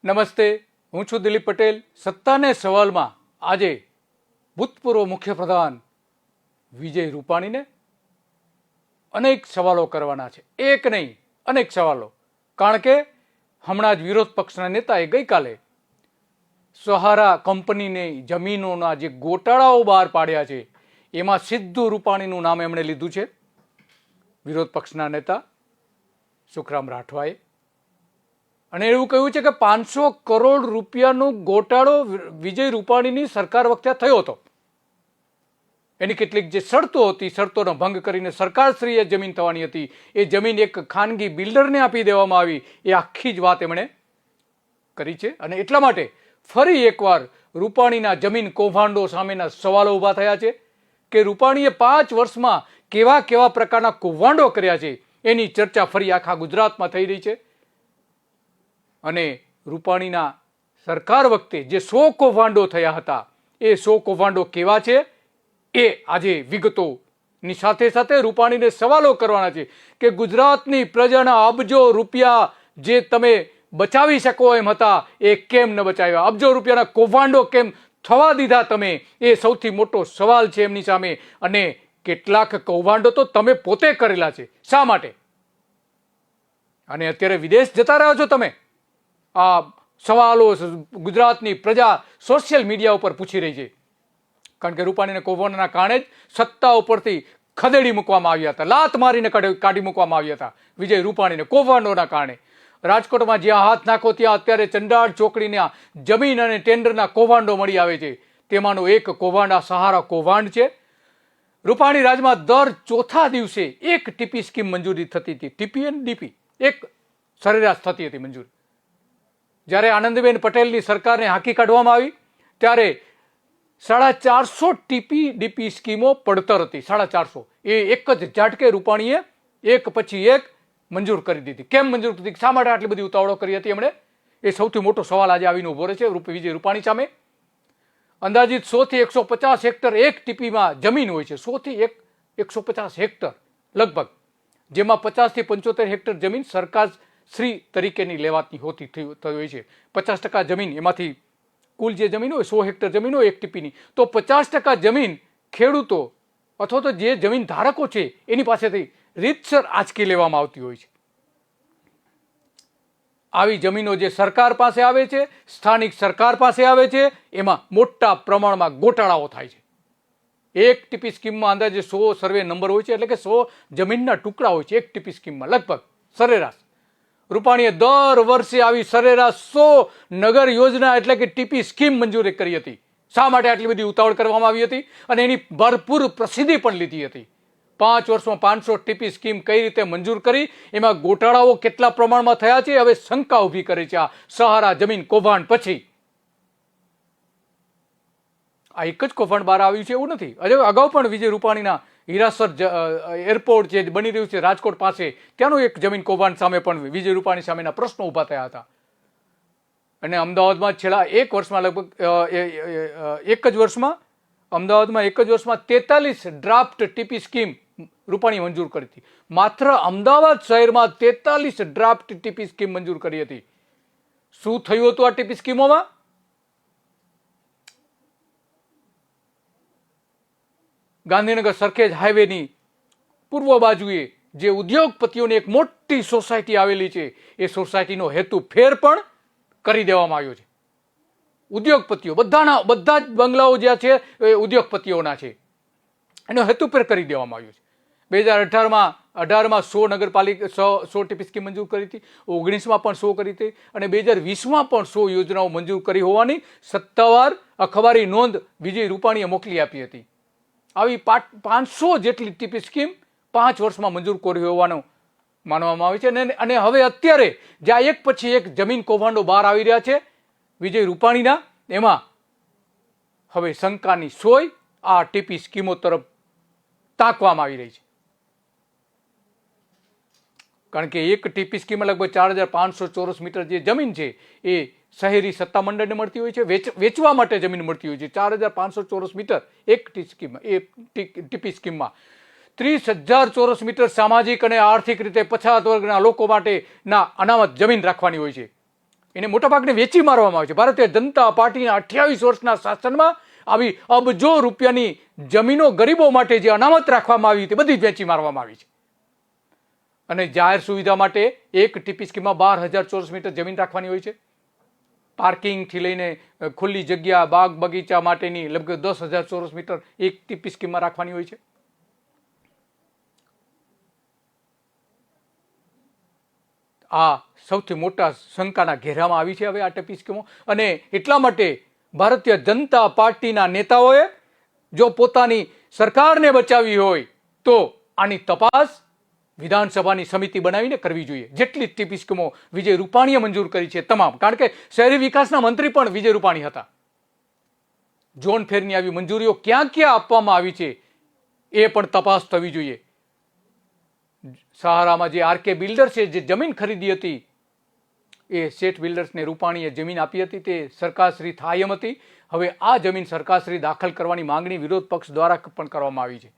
નમસ્તે, હું છું દિલીપ પટેલ. સત્તાને સવાલમાં આજે ભૂતપૂર્વ મુખ્યપ્રધાન વિજય રૂપાણીને અનેક સવાલો કરવાના છે. એક નહીં, અનેક સવાલો. કારણ કે હમણાં જ વિરોધ પક્ષના નેતાએ ગઈકાલે સહારા કંપનીની જમીનોના જે ગોટાળાઓ બહાર પાડ્યા છે એમાં સીધું રૂપાણીનું નામ એમણે લીધું છે. વિરોધ પક્ષના નેતા સુખરામ રાઠવાએ અને એવું કહ્યું છે કે 500 કરોડ રૂપિયાનો ગોટાળો વિજય રૂપાણીની સરકાર વખતે થયો હતો. એની કેટલીક જે શરતો હતી, શરતોનો ભંગ કરીને સરકારશ્રીએ જમીન થવાની હતી, એ જમીન એક ખાનગી બિલ્ડરને આપી દેવામાં આવી. એ આખી જ વાત એમણે કરી છે. અને એટલા માટે ફરી એકવાર રૂપાણીના જમીન કૌભાંડો સામેના સવાલો ઊભા થયા છે કે રૂપાણીએ 5 વર્ષમાં કેવા કેવા પ્રકારના કૌભાંડો કર્યા છે એની ચર્ચા ફરી આખા ગુજરાતમાં થઈ રહી છે. અને રૂપાણીના સરકાર વખતે જે 100 કૌભાંડો થયા હતા એ 100 કૌભાંડો કેવા છે એ આજે વિગતોની સાથે સાથે રૂપાણીને સવાલો કરવાના છે કે ગુજરાતની પ્રજાના અબજો રૂપિયા જે તમે બચાવી શકો એમ હતા એ કેમ ન બચાવ્યા? અબજો રૂપિયાના કૌભાંડો કેમ થવા દીધા તમે? એ સૌથી મોટો સવાલ છે એમની સામે. અને કેટલાક કૌભાંડો તો તમે પોતે કરેલા છે. શા માટે? અને અત્યારે વિદેશ જતા રહ્યો છો તમે? આ સવાલો ગુજરાતની પ્રજા સોશિયલ મીડિયા ઉપર પૂછી રહી છે. કારણ કે રૂપાણીને કૌભાંડના કારણે જ સત્તા ઉપરથી ખદેડી મૂકવામાં આવ્યા હતા, લાત મારીને કાઢી મૂકવામાં આવ્યા હતા વિજય રૂપાણીને કૌભાંડોના કારણે. રાજકોટમાં જ્યાં હાથ નાખો ત્યાં અત્યારે ચંડાળ ચોકડીના જમીન અને ટેન્ડરના કૌભાંડો મળી આવે છે. તેમાંનો એક કૌભાંડ આ સહારા કૌભાંડ છે. રૂપાણી રાજમાં દર ચોથા દિવસે એક ટીપી સ્કીમ મંજૂરી થતી હતી. ટીપી અને ડીપી એક સરેરાશ થતી હતી મંજૂરી. જ્યારે આનંદીબેન પટેલની સરકારને હાંકી કાઢવામાં આવી ત્યારે 450 ટીપી ડીપી સ્કીમો પડતર હતી. 450 એ એક જ ઝાટકે રૂપાણીએ એક પછી એક મંજૂર કરી દીધી. કેમ મંજૂર કરી? શા માટે આટલી બધી ઉતાવળો કરી હતી એમણે? એ સૌથી મોટો સવાલ આજે આવીને ઉભો રહે છે વિજય રૂપાણી સામે. અંદાજિત 100 થી 150 હેક્ટર એક ટીપીમાં જમીન હોય છે. 100 થી 150 હેક્ટર લગભગ, જેમાં 50 થી 75 હેક્ટર જમીન સરકાર શ્રી તરીકેની લેવાતી હોતી હોય છે. 50% જમીન એમાંથી કુલ જે જમીન હોય 100 હેક્ટર જમીન હોય એક ટીપીની, તો 50% જમીન ખેડૂતો અથવા તો જે જમીન ધારકો છે એની પાસેથી રીતસર આંચકી લેવામાં આવતી હોય છે. આવી જમીનો જે સરકાર પાસે આવે છે, સ્થાનિક સરકાર પાસે આવે છે, એમાં મોટા પ્રમાણમાં ગોટાળાઓ થાય છે. એક ટીપી સ્કીમમાં અંદાજે 100 સર્વે નંબર હોય છે, એટલે કે 100 જમીનના ટુકડા હોય છે એક ટીપી સ્કીમમાં લગભગ સરેરાશ. રૂપાણીએ દર વર્ષે આવી સરેરાશ 100 નગર યોજના એટલે કે ટીપી સ્કીમ મંજૂર કરી હતી. શા માટે આટલી બધી ઉતાવળ કરવામાં આવી હતી? અને એની ભરપૂર પ્રસિદ્ધિ પણ લીધી હતી. 5 વર્ષમાં 500 ટીપી સ્કીમ કઈ રીતે મંજૂર કરી, એમાં ગોટાળાઓ કેટલા પ્રમાણમાં થયા છે, હવે શંકા ઊભી કરી છે આ સહારા જમીન કૌભાંડ પછી. આ એક જ કૌભાંડ બહાર આવ્યું છે એવું નથી. અગાઉ પણ વિજય રૂપાણીના હીરાસર એરપોર્ટ જે બની રહ્યું છે રાજકોટ પાસે, ત્યાંનું એક જમીન કૌભાંડ સામે પણ વિજય રૂપાણી સામેના પ્રશ્નો ઊભા થયા હતા. અને અમદાવાદમાં છેલ્લા એક વર્ષમાં લગભગ એક જ વર્ષમાં 43 ડ્રાફ્ટ ટીપી સ્કીમ રૂપાણી મંજૂર કરી હતી. માત્ર અમદાવાદ શહેરમાં 43 ડ્રાફ્ટ ટીપી સ્કીમ મંજૂર કરી હતી. શું થયું હતું આ ટીપી સ્કીમોમાં? ગાંધીનગર સરખેજ હાઈવેની પૂર્વ બાજુએ જે ઉદ્યોગપતિઓની એક મોટી સોસાયટી આવેલી છે, એ સોસાયટીનો હેતુ ફેર પણ કરી દેવામાં આવ્યો છે. ઉદ્યોગપતિઓ બધા જ બંગલાઓ જ્યાં છે એ ઉદ્યોગપતિઓના છે, એનો હેતુફેર કરી દેવામાં આવ્યો છે. 2018માં 100 નગરપાલિકા 100 ટીપી સ્કીમ મંજૂર કરી હતી, 19માં પણ 100 કરી હતી, અને 2020માં પણ 100 યોજનાઓ મંજૂર કરી હોવાની સત્તાવાર અખબારી નોંધ વિજય રૂપાણીએ મોકલી આપી હતી. આવી 500 જેટલી ટીપી સ્કીમ 5 વર્ષમાં મંજૂર કરી હોવાનું માનવામાં આવે છે. અને હવે અત્યારે જ્યાં એક પછી એક જમીન કૌભાંડો બહાર આવી રહ્યા છે વિજય રૂપાણીના, એમાં હવે શંકાની સોય આ ટીપી સ્કીમો તરફ તાકવામાં આવી રહી છે. કારણ કે એક ટીપી સ્કીમમાં લગભગ 4500 ચોરસ મીટર જે જમીન છે એ શહેરી સત્તામંડળને મળતી હોય છે, વેચવા માટે જમીન મળતી હોય છે. 4500 ચોરસ મીટર એક ટીપી સ્કીમમાં 30,000 ચોરસ મીટર સામાજિક અને આર્થિક રીતે પછાત વર્ગના લોકો માટેના અનામત જમીન રાખવાની હોય છે. એને મોટાભાગને વેચી મારવામાં આવે છે. ભારતીય જનતા પાર્ટીના 28 વર્ષના શાસનમાં આવી અબજો રૂપિયાની જમીનો ગરીબો માટે જે અનામત રાખવામાં આવી તે બધી જ વેચી મારવામાં આવી છે. અને જાહેર સુવિધા માટે એક ટીપી સ્કીમમાં 12,000 ચોરસ મીટર જમીન રાખવાની હોય છે. પાર્કિંગથી લઈને ખુલ્લી જગ્યા, બાગ બગીચા માટેની લગભગ 10,000 ચોરસ મીટર એક ટીપી સ્કીમમાં રાખવાની હોય છે. આ સૌથી મોટા શંકાના ઘેરામાં આવી છે હવે આ ટીપી સ્કીમો. અને એટલા માટે ભારતીય જનતા પાર્ટીના નેતાઓએ જો પોતાની સરકારને બચાવવી હોય તો આની તપાસ વિધાનસભાની સમિતિ બનાવીને કરવી જોઈએ. જેટલી ટીપી સ્કીમો વિજય રૂપાણીએ મંજૂર કરી છે તમામ, કારણ કે શહેરી વિકાસના મંત્રી પણ વિજય રૂપાણી હતા. ઝોન ફેરની આવી મંજૂરીઓ ક્યાં ક્યાં આપવામાં આવી છે એ પણ તપાસ થવી જોઈએ. સહારામાં જે આરકે બિલ્ડર્સે જે જમીન ખરીદી હતી એ શેઠ બિલ્ડર્સને રૂપાણીએ જમીન આપી હતી, તે સરકારશ્રી થાય એમ હતી. હવે આ જમીન સરકારશ્રી દાખલ કરવાની માંગણી વિરોધ પક્ષ દ્વારા પણ કરવામાં આવી છે.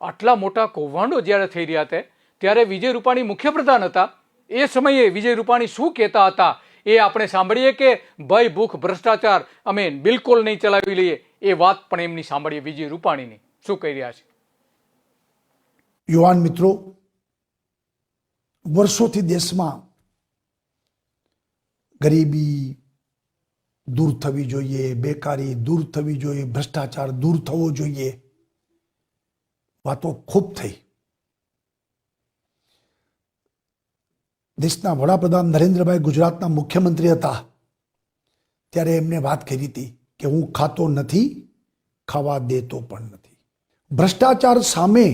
આટલા મોટા કૌભાંડો જ્યારે થઈ રહ્યા હતા ત્યારે વિજય રૂપાણી મુખ્યપ્રધાન હતા. એ સમયે વિજય રૂપાણી શું કહેતા હતા એ આપણે સાંભળીએ કે ભય ભૂખ ભ્રષ્ટાચાર અમે બિલકુલ નહીં ચલાવી લઈએ. એ વાત પણ એમની સાંભળીએ વિજય રૂપાણીની શું કહી રહ્યા છે. યુવાન મિત્રો, વર્ષોથી દેશમાં ગરીબી દૂર થવી જોઈએ, બેકારી દૂર થવી જોઈએ, ભ્રષ્ટાચાર દૂર થવો જોઈએ, વાતો ખૂબ થઈ. દેશના વડાપ્રધાન નરેન્દ્રભાઈ ગુજરાતના મુખ્યમંત્રી હતા ત્યારે એમને વાત કરી હતી કે હું ખાતો નથી, ખાવા દેતો પણ નથી. ભ્રષ્ટાચાર સામે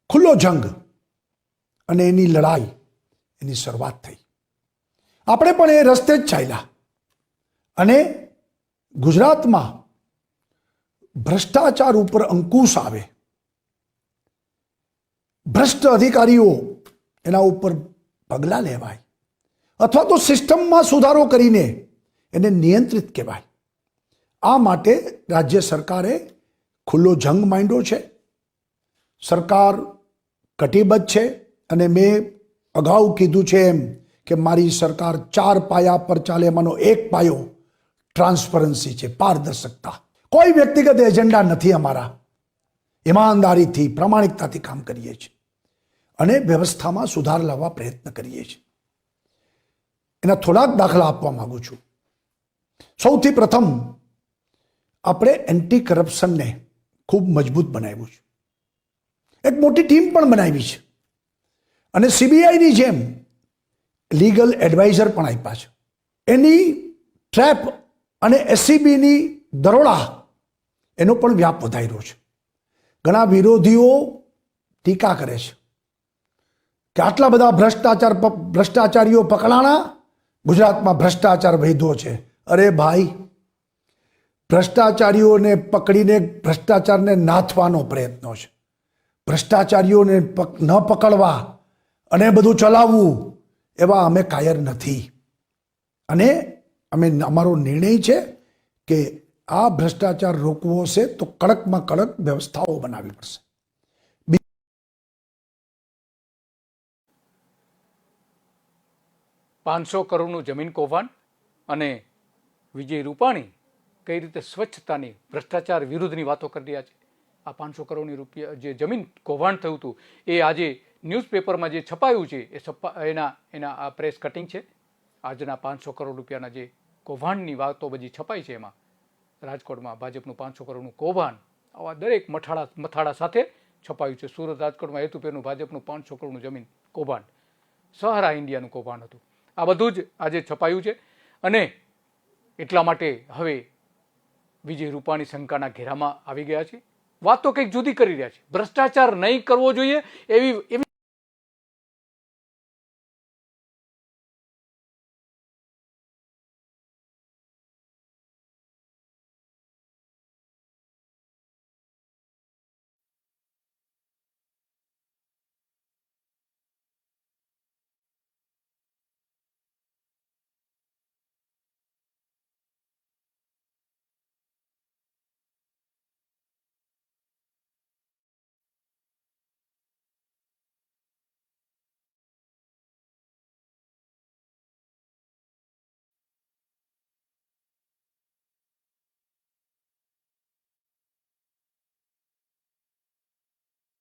ખુલ્લો જંગ અને એની લડાઈ, એની શરૂઆત થઈ. આપણે પણ એ રસ્તે જ ચાલ્યા અને ગુજરાતમાં ભ્રષ્ટાચાર ઉપર અંકુશ આવે, ભ્રષ્ટ અધિકારીઓ એના ઉપર પગલાં લેવાય અથવા તો સિસ્ટમમાં સુધારો કરીને એને નિયંત્રિત કહેવાય. આ માટે રાજ્ય સરકારે ખુલ્લો જંગ માંડ્યો છે. સરકાર કટિબદ્ધ છે અને મેં અગાઉ કીધું છે એમ કે મારી સરકાર 4 પાયા પર ચાલે. એમાંનો એક પાયો ટ્રાન્સપરન્સી છે, પારદર્શકતા. કોઈ વ્યક્તિગત એજન્ડા નથી અમારા. ઈમાનદારીથી, પ્રામાણિકતાથી કામ કરીએ છીએ અને વ્યવસ્થામાં સુધાર લાવવા પ્રયત્ન કરીએ છીએ. એના થોડાક દાખલા આપવા માંગુ છું. સૌથી પ્રથમ આપણે એન્ટી કરપ્શનને ખૂબ મજબૂત બનાવ્યું છે. એક મોટી ટીમ પણ બનાવી છે અને સીબીઆઈની જેમ લીગલ એડવાઇઝર પણ આપ્યા છે. એની ટ્રેપ અને એસસીબીની દરોડા એનો પણ વ્યાપ વધાર્યો છે. ઘણા વિરોધીઓ ટીકા કરે છે કે આટલા બધા ભ્રષ્ટાચારીઓ પકડાણા, ગુજરાતમાં ભ્રષ્ટાચાર વધ્યો છે. અરે ભાઈ, ભ્રષ્ટાચારીઓને પકડીને ભ્રષ્ટાચારને નાથવાનો પ્રયત્ન છે. ભ્રષ્ટાચારીઓને ન પકડવા અને બધું ચલાવવું એવા અમે કાયર નથી. અને અમારો નિર્ણય છે કે આ ભ્રષ્ટાચાર રોકવો હશે તો કડકમાં કડક વ્યવસ્થાઓ બનાવવી પડશે. 500 કરોડનું જમીન કૌભાંડ અને વિજય રૂપાણી કઈ રીતે સ્વચ્છતાની, ભ્રષ્ટાચાર વિરુદ્ધની વાતો કરી રહ્યા છે. આ 500 કરોડની રૂપિયા જે જમીન કૌભાંડ થયું હતું એ આજે ન્યૂઝપેપરમાં જે છપાયું છે એના આ પ્રેસ કટિંગ છે. આજના 500 કરોડ રૂપિયાના જે કૌભાંડની વાતો બધી છપાઈ છે એમાં રાજકોટમાં ભાજપનું 500 કરોડનું કૌભાંડ આવા દરેક મથાળા સાથે છપાયું છે. સુરત, રાજકોટમાં હેતુપેરનું ભાજપનું 500 કરોડનું જમીન કૌભાંડ, સહારા ઇન્ડિયાનું કૌભાંડ હતું. આ બધું જ આજે છપાયું છે અને એટલા માટે હવે વિજય રૂપાણી શંકાના ઘેરામાં આવી ગયા છે. વાતો કંઈક જુદી કરી રહ્યા છે. ભ્રષ્ટાચાર નહીં કરવો જોઈએ એવી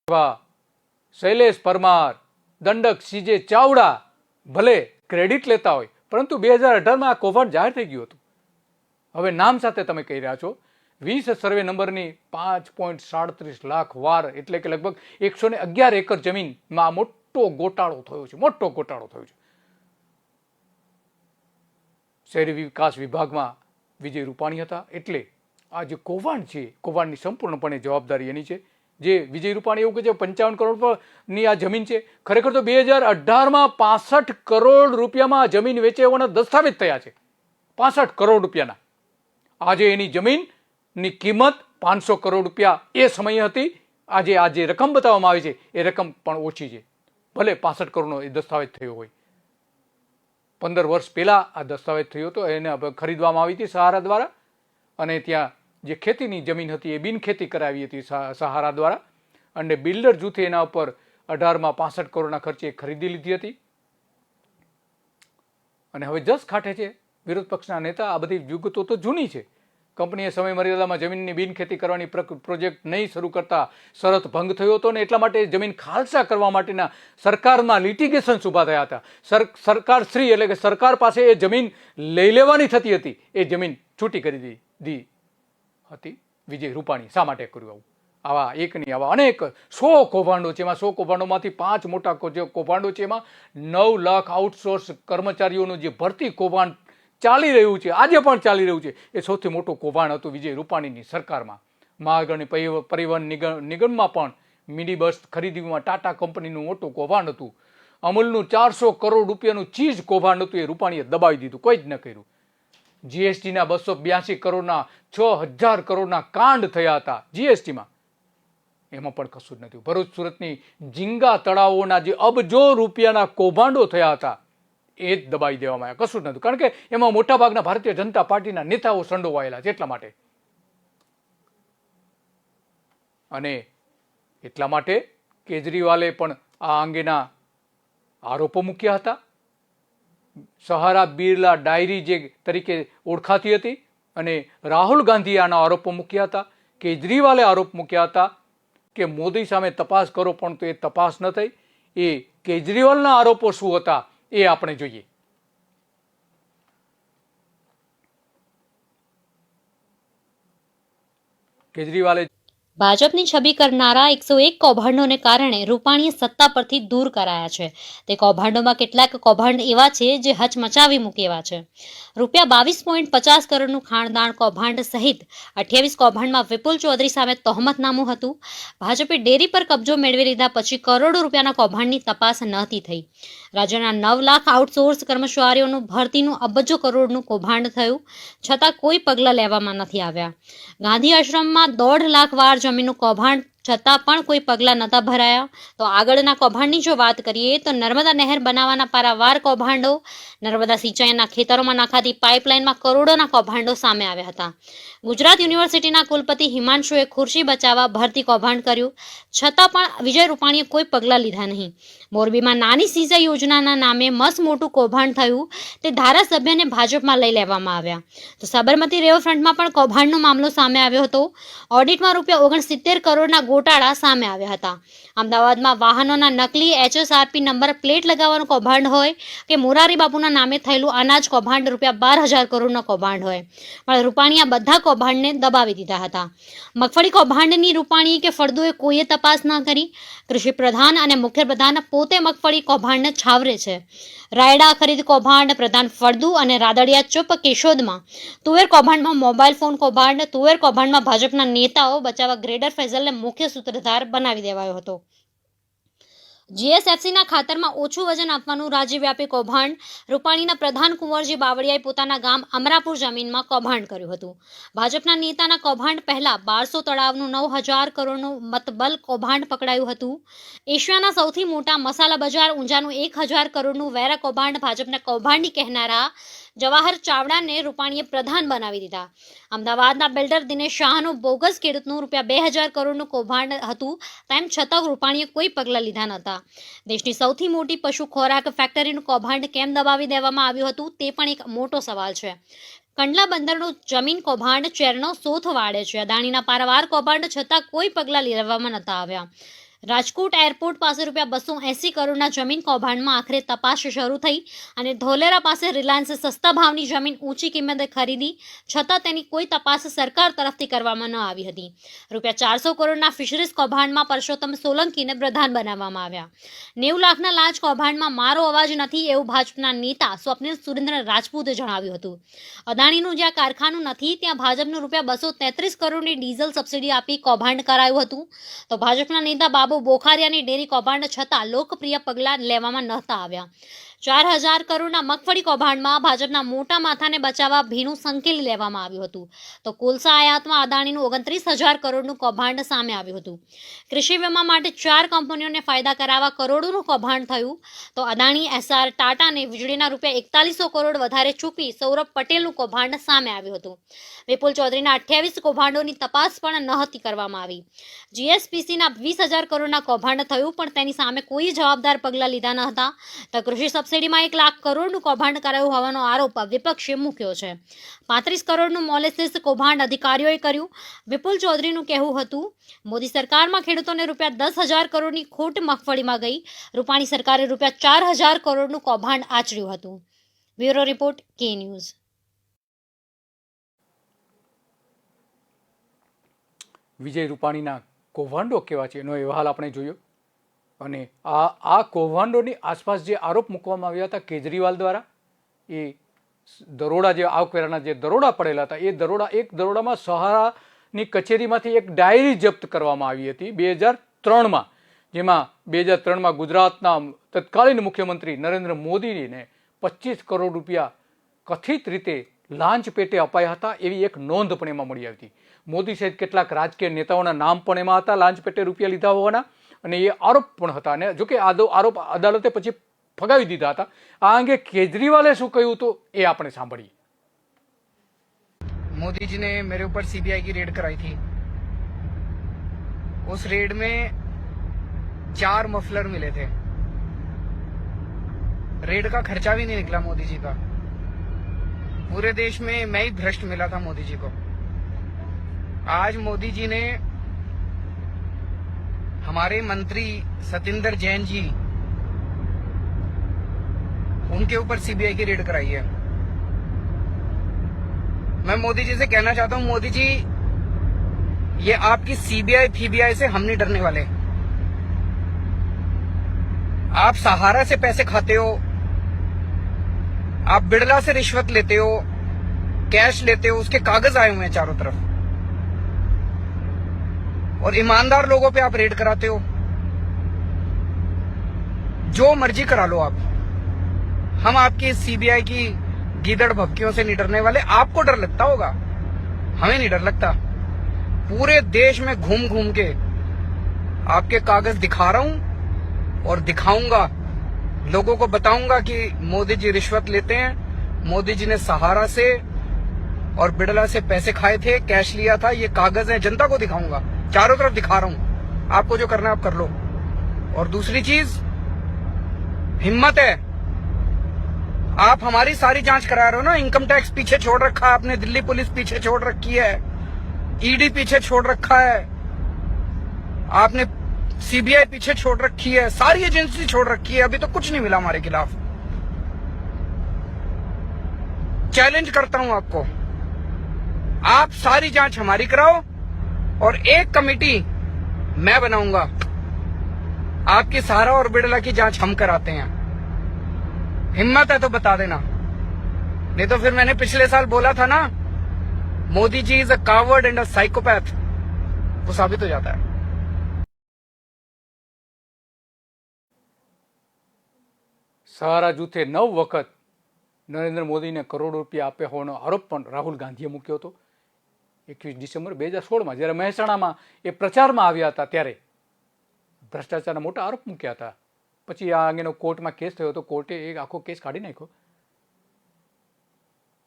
એવા શૈલેષ પરમાર, દંડક સીજે ચાવડા ભલે ક્રેડિટ લેતા હોય, પરંતુ 2018માં આ કૌભાંડ જાહેર થઈ ગયું હતું. હવે નામ સાથે તમે કહી રહ્યા છો 20 સર્વે નંબરની 5.37 લાખ વાર, એટલે કે લગભગ 111 એકર જમીનમાં મોટો ગોટાળો થયો છે, મોટો ગોટાળો થયો છે. શહેરી વિકાસ વિભાગમાં વિજય રૂપાણી હતા, એટલે આ જે કૌભાંડ છે, કૌભાંડની સંપૂર્ણપણે જવાબદારી એની છે. જે વિજય રૂપાણી એવું કહે છે 55 કરોડની આ જમીન છે, ખરેખર તો 2018માં 65 કરોડ રૂપિયામાં આ જમીન વેચવાના દસ્તાવેજ થયા છે, 65 કરોડ રૂપિયાના. આજે એની જમીનની કિંમત 500 કરોડ રૂપિયા એ સમયે હતી. આજે આ જે રકમ બતાવવામાં આવી છે એ રકમ પણ ઓછી છે, ભલે 65 કરોડનો એ દસ્તાવેજ થયો હોય. 15 વર્ષ પહેલા આ દસ્તાવેજ થયો હતો, એને ખરીદવામાં આવી હતી સહારા દ્વારા, અને ત્યાં જે ખેતીની જમીન હતી એ બિનખેતી કરાવી હતી સહારા દ્વારા, અને બિલ્ડર જૂથે એના ઉપર 18માં 65 કરોડના ખર્ચે ખરીદી લીધી હતી. અને હવે જસ ખાટે છે વિરોધ પક્ષના નેતા. આ બધી વિગતો તો જૂની છે. કંપનીએ સમય મર્યાદામાં જમીનની બિનખેતી કરવાની પ્રોજેક્ટ નહીં શરૂ કરતા શરત ભંગ થયો હતો, ને એટલા માટે જમીન ખાલસા કરવા માટેના સરકારમાં લિટિગેશન્સ ઊભા થયા હતા. સરકાર શ્રી એટલે કે સરકાર પાસે એ જમીન લઈ લેવાની થતી હતી, એ જમીન છૂટી કરી દીધી હતી વિજય રૂપાણી. શા માટે કર્યું આવું? આવા એક નહીં, આવા અનેક 100 કૌભાંડો છે. એમાં 100 કૌભાંડોમાંથી 5 મોટા કૌભાંડો છે. એમાં 9 લાખ આઉટસોર્સ કર્મચારીઓનું જે ભરતી કૌભાંડ ચાલી રહ્યું છે, આજે પણ ચાલી રહ્યું છે, એ સૌથી મોટું કૌભાંડ હતું વિજય રૂપાણીની સરકારમાં. મહાગણી પરિવહન નિગમમાં પણ મિની બસ ખરીદીમાં ટાટા કંપનીનું મોટું કૌભાંડ હતું. અમૂલનું 400 કરોડ રૂપિયાનું ચીજ કૌભાંડ હતું, એ રૂપાણીએ દબાવી દીધું, કોઈ જ ન કર્યું. જીએસટીના 282 કરોડના 6000 કરોડના કાંડ થયા હતા જીએસટીમાં, એમાં પણ કશું જ નથી. ભરૂચ સુરતની ઝીંગા તળાવોના જે અબજો રૂપિયાના કૌભાંડો થયા હતા એ જ દબાવી દેવામાં આવ્યા, કશું જ નહોતું. કારણ કે એમાં મોટાભાગના ભારતીય જનતા પાર્ટીના નેતાઓ સંડોવાયેલા છે, એટલા માટે. અને એટલા માટે કેજરીવાલે પણ આ અંગેના આરોપો મૂક્યા હતા. સહારા બિરલા ડાયરી જે તરીકે ઓળખાતી હતી, અને રાહુલ ગાંધીએ આના આરોપો મૂક્યા હતા. કેજરીવાલે આરોપ મૂક્યા હતા કે મોદી સામે તપાસ કરો, પણ તો એ તપાસ ન થઈ. એ કેજરીવાલના આરોપો શું હતા એ આપણે જોઈએ. કેજરીવાલે ભાજપની છબી કરનારા 101 કૌભાંડોને કારણે રૂપાણીએ સત્તા પરથી દૂર કરાયા છે. તે કૌભાંડોમાં કેટલાક કૌભાંડ એવા છે જે હચમચાવી મૂકે એવા છે. રૂપિયા 22.50 કરોડનું ખાણદાણ કૌભાંડ સહિત 28 કૌભાંડમાં વિપુલ ચૌધરી સામે તહોમતનામું હતું. ભાજપે ડેરી પર કબજો મેળવી લીધા પછી કરોડો રૂપિયાના કૌભાંડની તપાસ નહોતી થઈ. રાજ્યના 9 લાખ આઉટસોર્સ કર્મચારીઓનું ભરતીનું અબજો કરોડનું કૌભાંડ થયું, છતાં કોઈ પગલાં લેવામાં નથી આવ્યા. ગાંધી આશ્રમમાં 1.5 લાખ વાર જમીનનું કૌભાંડ, છતાં પણ કોઈ પગલાં નહોતા ભરાયા. તો આગળના કૌભાંડની જો વાત કરીએ તો નર્મદા નહેર બનાવવાના પારાવાર કૌભાંડો, નર્મદા સિંચાઈના ખેતરોમાં નાખાતી પાઇપલાઇનમાં કરોડોના કૌભાંડો સામે આવ્યા હતા. ગુજરાત યુનિવર્સિટીના કુલપતિ હિમાંશુએ ખુરશી બચાવવા ભરતી કૌભાંડ કર્યું, છતાં પણ વિજય રૂપાણીએ કોઈ પગલાં લીધા નહીં. મોરબીમાં નાની સિંચાઈ યોજનાના નામે મસ્ત મોટું કૌભાંડ થયું, તે ધારાસભ્યને ભાજપમાં લઈ લેવામાં આવ્યા. તો સાબરમતી રિવરફ્રન્ટમાં પણ કૌભાંડનો મામલો સામે આવ્યો હતો. ઓડિટમાં રૂપિયા 69 કરોડના ગોટાળા સામે આવ્યા હતા. અમદાવાદમાં વાહનોના નકલી HSRP નંબર પ્લેટ લગાવવાનું કૌભાંડ હોય કે મોરારી બાપુના નામે થયેલું અનાજ કૌભાંડ રૂપિયા 12,000 કરોડનો કૌભાંડ હોય, પણ રૂપાણીએ બધા કૌભાંડને દબાવી દીધા હતા. મગફળી કૌભાંડની રૂપાણી કે ફળદુએ કોઈએ તપાસ ન કરી. કૃષિ પ્રધાન અને મુખ્ય પ્રધાન પોતે મગફળી કૌભાંડને છાવરે છે. રાયડા ખરીદ કૌભાંડ પ્રધાન ફળદુ અને રાદડિયા ચુપ કેશોદમાં. તુવેર કૌભાંડમાં મોબાઈલ ફોન કૌભાંડ. તુવેર કૌભાંડમાં ભાજપના નેતાઓ બચાવવા ગ્રેડર ફેઝલને મુખ્ય સૂત્રધાર બનાવી દેવાયો હતો. જીએસએફસીના ખાતરમાં ઓછું વજન આપવાનું રાજ્યવ્યાપી કૌભાંડ. રૂપાણીના પ્રધાન કુંવરજી બાવળિયાએ પોતાના ગામ અમરાપુર જમીનમાં કૌભાંડ કર્યું હતું. ભાજપના નેતાના કૌભાંડ પહેલા 1200 તળાવનું 9,000 કરોડનું મતબલ કૌભાંડ પકડાયું હતું. એશિયાના સૌથી મોટા મસાલા બજાર ઊંઝાનું 1,000 કરોડનું વેરા કૌભાંડ ભાજપના કૌભાંડી કહેનારા જવાહર ચાવડાને રૂપાણીએ પ્રધાન બનાવી દીધા. અમદાવાદના બિલ્ડર દિનેશ શાહનું બોગસ ખેડૂતનું રૂપિયા 2,000 કરોડનું કૌભાંડ હતું, તેમ છતાં રૂપાણીએ કોઈ પગલાં લીધા નહોતા. દેશની સૌથી મોટી પશુ ખોરાક ફેક્ટરીનું કૌભાંડ કેમ દબાવી દેવામાં આવ્યું હતું, તે પણ એક મોટો સવાલ છે. કંડલા બંદરનું જમીન કૌભાંડ ચેરનો સોથ વાળે છે. અદાણીના પારાવાર કૌભાંડ, છતાં કોઈ પગલાં લેવામાં નહોતા આવ્યા. રાજકોટ એરપોર્ટ પાસે ₹280 કરોડના જમીન કૌભાંડમાં આખરે તપાસ શરૂ થઈ અને ધોલેરા પાસે રિલાયન્સે સસ્તા ભાવની જમીન ઊંચી કિંમતે ખરીદી છતાં તેની કોઈ તપાસ સરકાર તરફથી કરવામાં ન આવી હતી. ₹400 કરોડના ફિશરીઝ કૌભાંડમાં પરસોત્તમ સોલંકીને પ્રધાન બનાવવામાં આવ્યા. 90 લાખના લાંચ કૌભાંડમાં મારો અવાજ નથી એવું ભાજપના નેતા સ્વપ્નિલ સુરેન્દ્ર રાજપૂતે જણાવ્યું હતું. અદાણીનું જ્યાં કારખાનું નથી ત્યાં ભાજપનું ₹233 કરોડની ડીઝલ સબસિડી આપી કૌભાંડ કરાયું હતું. તો ભાજપના નેતા બાબુ બોખારિયાની ડેરી કૌભાંડ છતાં લોકપ્રિય પગલાં લેવામાં નહોતા આવ્યા. 4000 કરોડના મગફળી કૌભાંડમાં ભાજપના મોટા માથાને બચાવવા ભીનું સંકેલી લેવામાં આવ્યું હતું. તો કોલસા આયાતમાં અદાણીનું 29000 કરોડનું કૌભાંડ સામે આવ્યું હતું. કૃષિ વીમા માટે 4 કંપનીઓને ફાયદા કરાવવા કરોડોનું કૌભાંડ થયું. તો અદાણી એસઆર ટાટાને વીજળીના ₹4100 કરોડ વધારે ચૂકવી સૌરભ પટેલનું કૌભાંડ સામે આવ્યું હતું. વિપુલ ચૌધરીના 28 કૌભાંડોની તપાસ પણ નહોતી કરવામાં આવી. જીએસપીસીના 20000 કરોડના કૌભાંડ થયું પણ તેની સામે કોઈ જવાબદાર પગલાં લીધા ન હતા. તો કૃષિ સબસિડીમાં 1 લાખ કરોડનું કૌભાંડ કરાયું હોવાનો આરોપ વિપક્ષે મૂક્યો છે. 35 કરોડનું મોલેસિસ કૌભાંડ અધિકારીઓએ કર્યું. વિપુલ ચૌધરીનું કહેવું હતું, મોદી સરકારમાં ખેડૂતોને ₹10,000 કરોડની ખોટ મગફળીમાં ગઈ. રૂપાણી સરકારે ₹4000 કરોડનું કૌભાંડ આચર્યું હતું. બ્યુરો રિપોર્ટ, કે ન્યૂઝ. વિજય રૂપાણીના કૌભાંડો કેવા છે એનો અહેવાલ આપણે જોયો અને આ કૌભાંડોની આસપાસ જે આરોપ મૂકવામાં આવ્યા હતા કેજરીવાલ દ્વારા, એ દરોડા જે આવકવેરાના જે દરોડા પડેલા હતા એ દરોડામાં સહારાની કચેરીમાંથી એક ડાયરી જપ્ત કરવામાં આવી હતી 2003માં, જેમાં 2003માં ગુજરાતના તત્કાલીન મુખ્યમંત્રી નરેન્દ્ર મોદીને 25 કરોડ રૂપિયા કથિત રીતે લાંચ પેટે અપાયા હતા એવી એક નોંધ પણ એમાં મળી આવી હતી. મોદી સહિત કેટલાક રાજકીય નેતાઓના નામ પણ એમાં હતા લાંચ પેટે રૂપિયા લીધા હોવાના, અને એ આરોપ પણ હતા. અને જોકે આરોપ અદાલતે પછી ફગાવી દીધા હતા. આ અંગે કેજરીવાલે શું કહ્યું હતું એ આપણે સાંભળીએ. मोदी जी ने मेरे ऊपर सीबीआई की रेड कराई थी. उस रेड में 4 मफलर मिले थे. रेड का खर्चा भी नहीं निकला मोदी जी का. पूरे देश में मैं ही भ्रष्ट मिला था मोदी जी को. आज मोदी जी ने हमारे मंत्री सतिंदर जैन जी, उनके ऊपर सीबीआई की रेड कराई है. मैं मोदी जी से कहना चाहता हूं, मोदी जी ये आपकी सीबीआई फीबीआई से हम नहीं डरने वाले. आप सहारा से पैसे खाते हो, आप बिड़ला से रिश्वत लेते हो, कैश लेते हो, उसके कागज आए हुए हैं चारों तरफ, और ईमानदार लोगों पे आप रेड कराते हो. जो मर्जी करा लो आप. हम आपकी सीबीआई की गीदड़ भभकियों से नहीं डरने वाले. आपको डर लगता होगा, हमें नहीं डर लगता. पूरे देश में घूम घूम के आपके कागज दिखा रहा हूं और दिखाऊंगा. लोगों को बताऊंगा कि मोदी जी रिश्वत लेते हैं. मोदी जी ने सहारा से और बिड़ला से पैसे खाए थे, कैश लिया था. ये कागज है, जनता को दिखाऊंगा, चारों तरफ दिखा रहा हूं. आपको जो करना है आप कर लो. और दूसरी चीज, हिम्मत है, आप हमारी सारी जांच करा रहे हो ना. इनकम टैक्स पीछे छोड़ रखा है आपने, दिल्ली पुलिस पीछे छोड़ रखी है, ईडी पीछे छोड़ रखा है, आपने सीबीआई पीछे छोड़ रखी है, सारी एजेंसी छोड़ रखी है. अभी तो कुछ नहीं मिला हमारे खिलाफ. चैलेंज करता हूं आपको, आप सारी जांच हमारी कराओ और एक कमेटी मैं बनाऊंगा. आपकी सहारा और बिड़ला की जांच हम कराते हैं. हिम्मत है तो बता देना, नहीं तो फिर मैंने पिछले साल बोला था ना, Modi ji is a coward and a psychopath, वो साबित हो जाता है. સહારા જૂથે 9 વખત નરેન્દ્ર મોદીને કરોડો રૂપિયા આપ્યા હોવાનો આરોપ પણ રાહુલ ગાંધીએ મૂક્યો હતો 21 ડિસેમ્બર 2016માં, જ્યારે મહેસાણામાં એ પ્રચારમાં આવ્યા હતા ત્યારે ભ્રષ્ટાચારના મોટા આરોપ મૂક્યા હતા. પછી આ અંગેનો કોર્ટમાં કેસ થયો હતો, કોર્ટે એક આખો કેસ કાઢી નાખ્યો.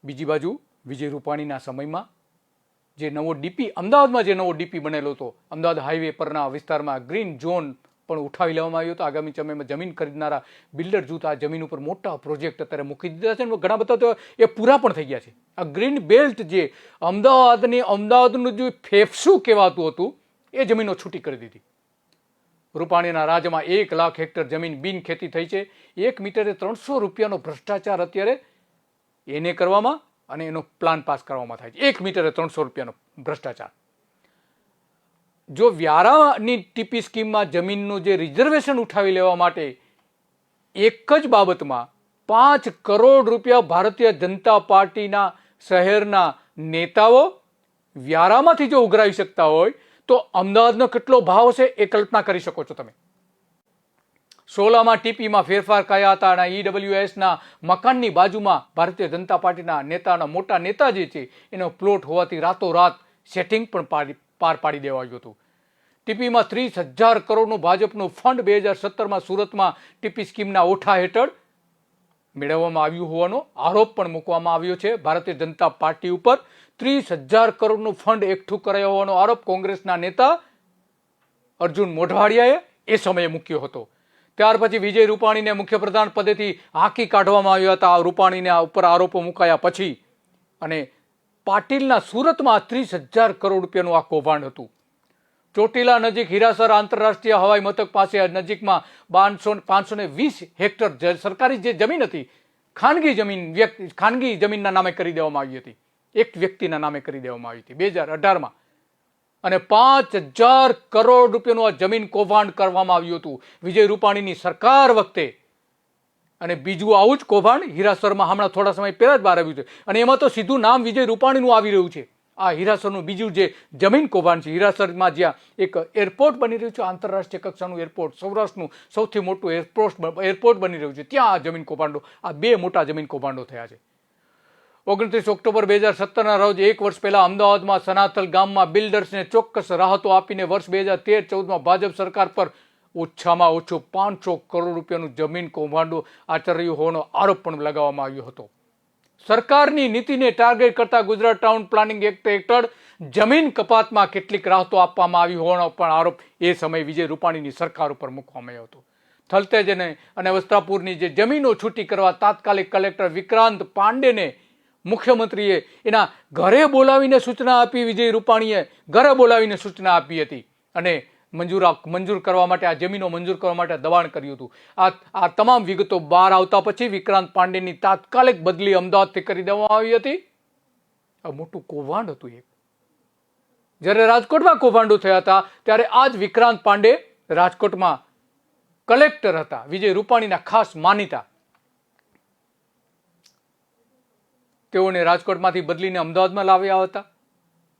બીજી બાજુ વિજય રૂપાણીના સમયમાં જે નવો ડીપી અમદાવાદમાં જે નવો ડીપી બનેલો હતો, અમદાવાદ હાઈવે પરના વિસ્તારમાં ગ્રીન ઝોન પણ ઉઠાવી લેવામાં આવ્યો હતો. આગામી સમયમાં જમીન ખરીદનારા બિલ્ડર જૂથ આ જમીન ઉપર મોટા પ્રોજેક્ટ અત્યારે મૂકી દીધા છે. ઘણા બધા તો એ પૂરા પણ થઈ ગયા છે. આ ગ્રીન બેલ્ટ જે અમદાવાદનું જે ફેફસું કહેવાતું હતું એ જમીનો છૂટી કરી દીધી. રૂપાણીના રાજ્યમાં 1 લાખ હેક્ટર જમીન બિનખેતી થઈ છે. 1 મીટરે 300 રૂપિયાનો ભ્રષ્ટાચાર અત્યારે એને કરવામાં અને એનો પ્લાન પાસ કરવામાં થાય છે. 1 મીટરે 300 રૂપિયાનો ભ્રષ્ટાચાર. જો વ્યારાની ટીપી સ્કીમમાં જમીનનું જે રિઝર્વેશન ઉઠાવી લેવા માટે એક જ બાબતમાં 5 કરોડ રૂપિયા ભારતીય જનતા પાર્ટીના શહેરના નેતાઓ વ્યારામાંથી જો ઉઘરાવી શકતા હોય તો અમદાવાદનો કેટલો ભાવ હશે એ કલ્પના કરી શકો છો તમે. સોલામાં ટીપીમાં ફેરફાર કર્યા હતા અને ઈડબ્લ્યુએસના મકાનની બાજુમાં ભારતીય જનતા પાર્ટીના નેતાના મોટા નેતા જે છે એનો પ્લોટ હોવાથી રાતોરાત સેટિંગ પણ પાર પાડી દેવાયું હતું. ટીપીમાં 30,000 કરોડનું ભાજપનું ફંડ 2017માં સુરતમાં ટીપી સ્કીમના ઓઠા હેઠળ મેળવવામાં આવ્યું હોવાનો આરોપ પણ મૂકવામાં આવ્યો છે ભારતીય જનતા પાર્ટી ઉપર. 30,000 કરોડનું ફંડ એકઠું કરાયો હોવાનો આરોપ કોંગ્રેસના નેતા અર્જુન મોઢવાડિયાએ એ સમયે મૂક્યો હતો. ત્યાર પછી વિજય રૂપાણીને મુખ્યપ્રધાન પદેથી હાંકી કાઢવામાં આવ્યા હતા રૂપાણીને ઉપર આરોપો મુકાયા પછી. અને પાટીલના સુરતમાં 30,000 કરોડ રૂપિયાનું આ કૌભાંડ હતું. ચોટીલા નજીક હીરાસર આંતરરાષ્ટ્રીય હવાઈ મથક પાસે નજીકમાં 520 હેક્ટર સરકારી જે જમીન હતી ખાનગી જમીનના નામે કરી દેવામાં આવી હતી. એક વ્યક્તિના નામે કરી દેવામાં આવી હતી 2018માં. અને 5,000 કરોડ રૂપિયાનું આ જમીન કૌભાંડ કરવામાં આવ્યું હતું વિજય રૂપાણીની સરકાર વખતે. અને બીજું આવું જ કૌભાંડ હીરાસરમાં હમણાં થોડા સમય પહેલા જ બહાર આવ્યું છે અને એમાં તો સીધું નામ વિજય રૂપાણીનું આવી રહ્યું છે. આ હીરાસરનું બીજું જે જમીન કૌભાંડ છે હીરાસરમાં જ્યાં એક એરપોર્ટ બની રહ્યું છે આંતરરાષ્ટ્રીય કક્ષાનું એરપોર્ટ સૌરાષ્ટ્રનું સૌથી મોટું એરપોર્ટ બની રહ્યું છે ત્યાં આ જમીન કૌભાંડો આ 2 મોટા જમીન કૌભાંડો થયા છે. 29 ઓક્ટોબર 2017ના રોજ 1 વર્ષ પહેલા અમદાવાદમાં સનાથલ ગામમાં બિલ્ડર્સને ચોક્કસ રાહતો આપીને વર્ષ 2013-14માં ભાજપ સરકાર પર ઓછામાં ઓછું 500 કરોડ રૂપિયાનું જમીન કૌભાંડો આચર્યું હોવાનો આરોપ પણ લગાવવામાં આવ્યો હતો. સરકારની નીતિને ટાર્ગેટ કરતા ગુજરાત ટાઉન પ્લાનિંગ એક્ટ હેઠળ જમીન કપાતમાં કેટલીક રાહતો આપવામાં આવી હોવાનો પણ આરોપ એ સમયે વિજય રૂપાણીની સરકાર ઉપર મૂકવામાં આવ્યો હતો. થલતેજ અને વસ્ત્રાપુરની જે જમીનો છૂટી કરવા તાત્કાલિક કલેક્ટર વિક્રાંત પાંડેને મુખ્યમંત્રીએ એના ઘરે બોલાવીને સૂચના આપી. વિજય રૂપાણીએ ઘરે બોલાવીને સૂચના આપી હતી અને મંજૂર કરવા માટે આ જમીનો મંજૂર કરવા માટે દબાણ કર્યું હતું. આ તમામ વિગતો બહાર આવતા પછી વિક્રાંત પાંડેની તાત્કાલિક બદલી અમદાવાદથી કરી દેવામાં આવી હતી. આ મોટું કૌભાંડ હતું. એક જ્યારે રાજકોટમાં કૌભાંડો થયા હતા ત્યારે આ જ વિક્રાંત પાંડે રાજકોટમાં કલેક્ટર હતા વિજય રૂપાણીના ખાસ માનીતા. તેઓને રાજકોટમાંથી બદલીને અમદાવાદમાં લાવ્યા હતા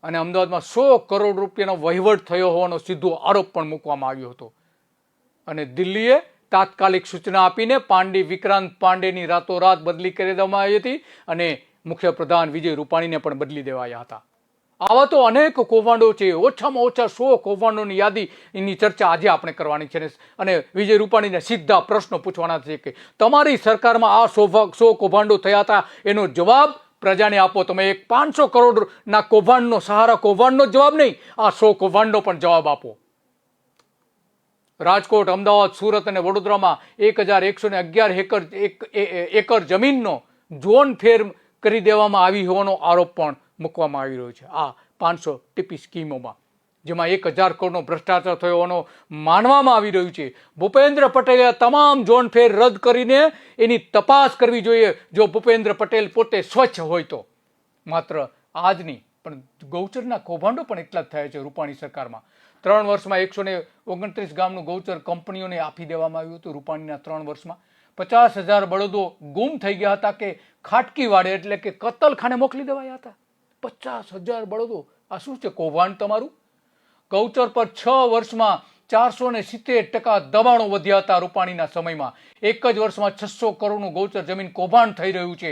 અને અમદાવાદમાં 100 કરોડ રૂપિયાનો વહીવટ થયો હોવાનો સીધો આરોપ પણ મૂકવામાં આવ્યો હતો. અને દિલ્હીએ તાત્કાલિક સૂચના આપીને વિક્રાંત પાંડેની રાતોરાત બદલી કરી દેવામાં આવી હતી અને મુખ્યપ્રધાન વિજય રૂપાણીને પણ બદલી દેવાયા હતા. આવા તો અનેક કૌભાંડો છે. ઓછામાં ઓછા 100 કૌભાંડોની યાદી એની ચર્ચા આજે આપણે કરવાની છે અને વિજય રૂપાણીને સીધા પ્રશ્નો પૂછવાના છે કે તમારી સરકારમાં આ 100 કૌભાંડો થયા હતા એનો જવાબ પ્રજાને આપો. તમે એક 500 કરોડના કૌભાંડનો સહારા કૌભાંડનો જવાબ નહીં આ 100 કૌભાંડનો પણ જવાબ આપો. રાજકોટ અમદાવાદ સુરત અને વડોદરામાં 1,111 એકર જમીનનો ઝોન ફેર કરી દેવામાં આવી હોવાનો આરોપ પણ મૂકવામાં આવી રહ્યો છે આ 500 ટીપી સ્કીમોમાં જેમાં 1,000 કરોડનો ભ્રષ્ટાચાર થયો હોવાનું માનવામાં આવી રહ્યું છે. ભૂપેન્દ્ર પટેલે તમામ ઝોન ફેર રદ કરીને એની તપાસ કરવી જોઈએ જો ભૂપેન્દ્ર પટેલ પોતે સ્વચ્છ હોય તો. માત્ર આજની પણ ગૌચરના કૌભાંડો પણ એટલા જ થયા છે રૂપાણી સરકારમાં. 3 વર્ષમાં 129 ગામનું ગૌચર કંપનીઓને આપી દેવામાં આવ્યું હતું. રૂપાણીના 3 વર્ષમાં 50,000 બળદો ગુમ થઈ ગયા હતા કે ખાટકી વાડે એટલે કે કતલખાને મોકલી દેવાયા હતા. 50,000 બળદો. આ શું છે કૌભાંડ તમારું? ગૌચર પર 6 વર્ષમાં 470% દબાણો વધ્યા હતા રૂપાણીના સમયમાં. એક જ વર્ષમાં 600 કરોડનું ગૌચર જમીન કૌભાંડ થઈ રહ્યું છે.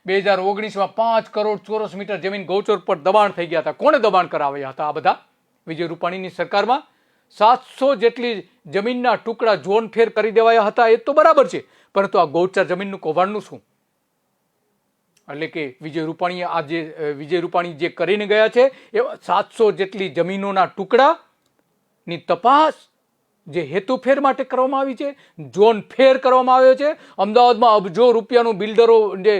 2019માં 5 કરોડ ચોરસ મીટર જમીન ગૌચર પર દબાણ થઈ ગયા હતા. કોણે દબાણ કરાવ્યા હતા? આ બધા વિજય રૂપાણીની સરકારમાં. 700 જેટલી જમીનના ટુકડા ઝોન ફેર કરી દેવાયા હતા એ તો બરાબર છે, પરંતુ આ ગૌચર જમીનનું કૌભાંડનું શું? એટલે કે વિજય રૂપાણી જે કરીને ગયા છે એ 700 જેટલી જમીનોના ટુકડાની તપાસ જે હેતુફેર માટે કરવામાં આવી છે, ઝોન ફેર કરવામાં આવ્યો છે. અમદાવાદમાં અબજો રૂપિયાનું બિલ્ડરો જે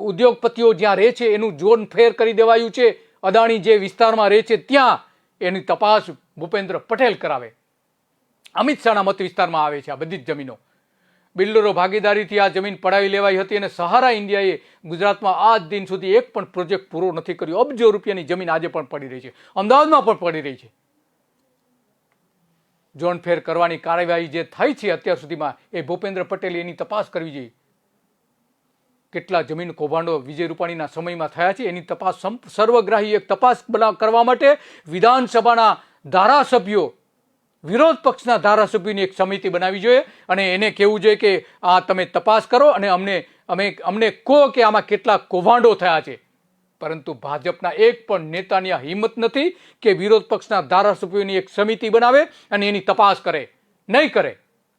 ઉદ્યોગપતિઓ જ્યાં રહે છે એનું ઝોન ફેર કરી દેવાયું છે. અદાણી જે વિસ્તારમાં રહે છે ત્યાં એની તપાસ ભૂપેન્દ્ર પટેલ કરાવે. અમિત શાહના મત વિસ્તારમાં આવે છે આ બધી જ જમીનો. બિલ્ડરો ભાગીદારીથી આ જમીન પડાવી લેવાઈ હતી અને સહારા ઇન્ડિયાએ ગુજરાતમાં આજ દિન સુધી એક પણ પ્રોજેક્ટ પૂરો નથી કર્યો. અબજો રૂપિયાની જમીન આજે પણ પડી રહી છે, અમદાવાદમાં પણ પડી રહી છે. ઝોન ફેર કરવાની કાર્યવાહી જે થઈ છે અત્યાર સુધીમાં એ ભૂપેન્દ્ર પટેલે એની તપાસ કરવી જોઈએ. કેટલા જમીન કૌભાંડો વિજય રૂપાણીના સમયમાં થયા છે એની તપાસ સર્વગ્રાહી એક તપાસ કરવા માટે વિધાનસભાના ધારાસભ્યો, વિરોધ પક્ષના ધારાસભ્યોની એક સમિતિ બનાવવી જોઈએ અને એને કહેવું જોઈએ કે આ તમે તપાસ કરો અને અમને કહો કે આમાં કેટલા કૌભાંડો થયા છે. પરંતુ ભાજપના એક પણ નેતાની આ હિંમત નથી કે વિરોધ પક્ષના ધારાસભ્યોની એક સમિતિ બનાવે અને એની તપાસ કરે. નહીં કરે,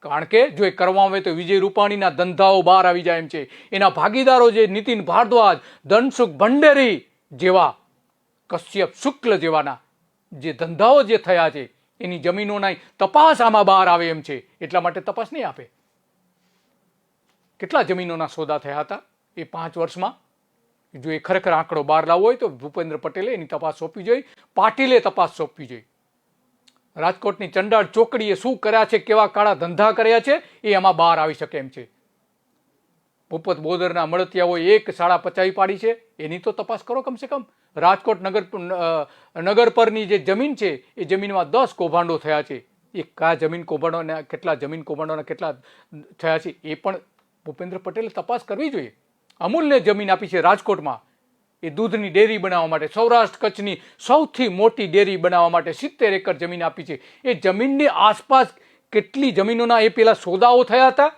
કારણ કે જો એ કરવામાં આવે તો વિજય રૂપાણીના ધંધાઓ બહાર આવી જાય એમ છે. એના ભાગીદારો જે નીતિન ભારદ્વાજ, ધનસુખ ભંડેરી જેવા, કશ્યપ શુક્લ જેવાના જે ધંધાઓ જે થયા છે એની જમીનોના તપાસ આમાં બહાર આવે એમ છે. એટલા માટે તપાસ નહીં આપે. કેટલા જમીનોના સોદા થયા હતા એ 5 વર્ષમાં? જો એ ખરેખર આંકડો બહાર લાવવો હોય તો ભૂપેન્દ્ર પટેલે એની તપાસ સોંપવી જોઈએ, પાટીલે તપાસ સોંપવી જોઈએ. રાજકોટની ચંડાળ ચોકડીએ શું કર્યા છે, કેવા કાળા ધંધા કર્યા છે એ આમાં બહાર આવી શકે એમ છે. ભૂપત બોદરના મળતિયાઓએ એક શાળા પચાવી પાડી છે એની તો તપાસ કરો કમસે કમ. રાજકોટ નગર પરની જે જમીન છે એ જમીનમાં 10 કૌભાંડો થયા છે. એ કયા જમીન કૌભાંડોના કેટલા જમીન કૌભાંડોના કેટલા થયા છે એ પણ ભૂપેન્દ્ર પટેલે તપાસ કરવી જોઈએ. અમૂલને જમીન આપી છે રાજકોટમાં એ દૂધની ડેરી બનાવવા માટે, સૌરાષ્ટ્ર કચ્છની સૌથી મોટી ડેરી બનાવવા માટે 70 એકર જમીન આપી છે. એ જમીનની આસપાસ કેટલી જમીનોના એ પેલા સોદાઓ થયા હતા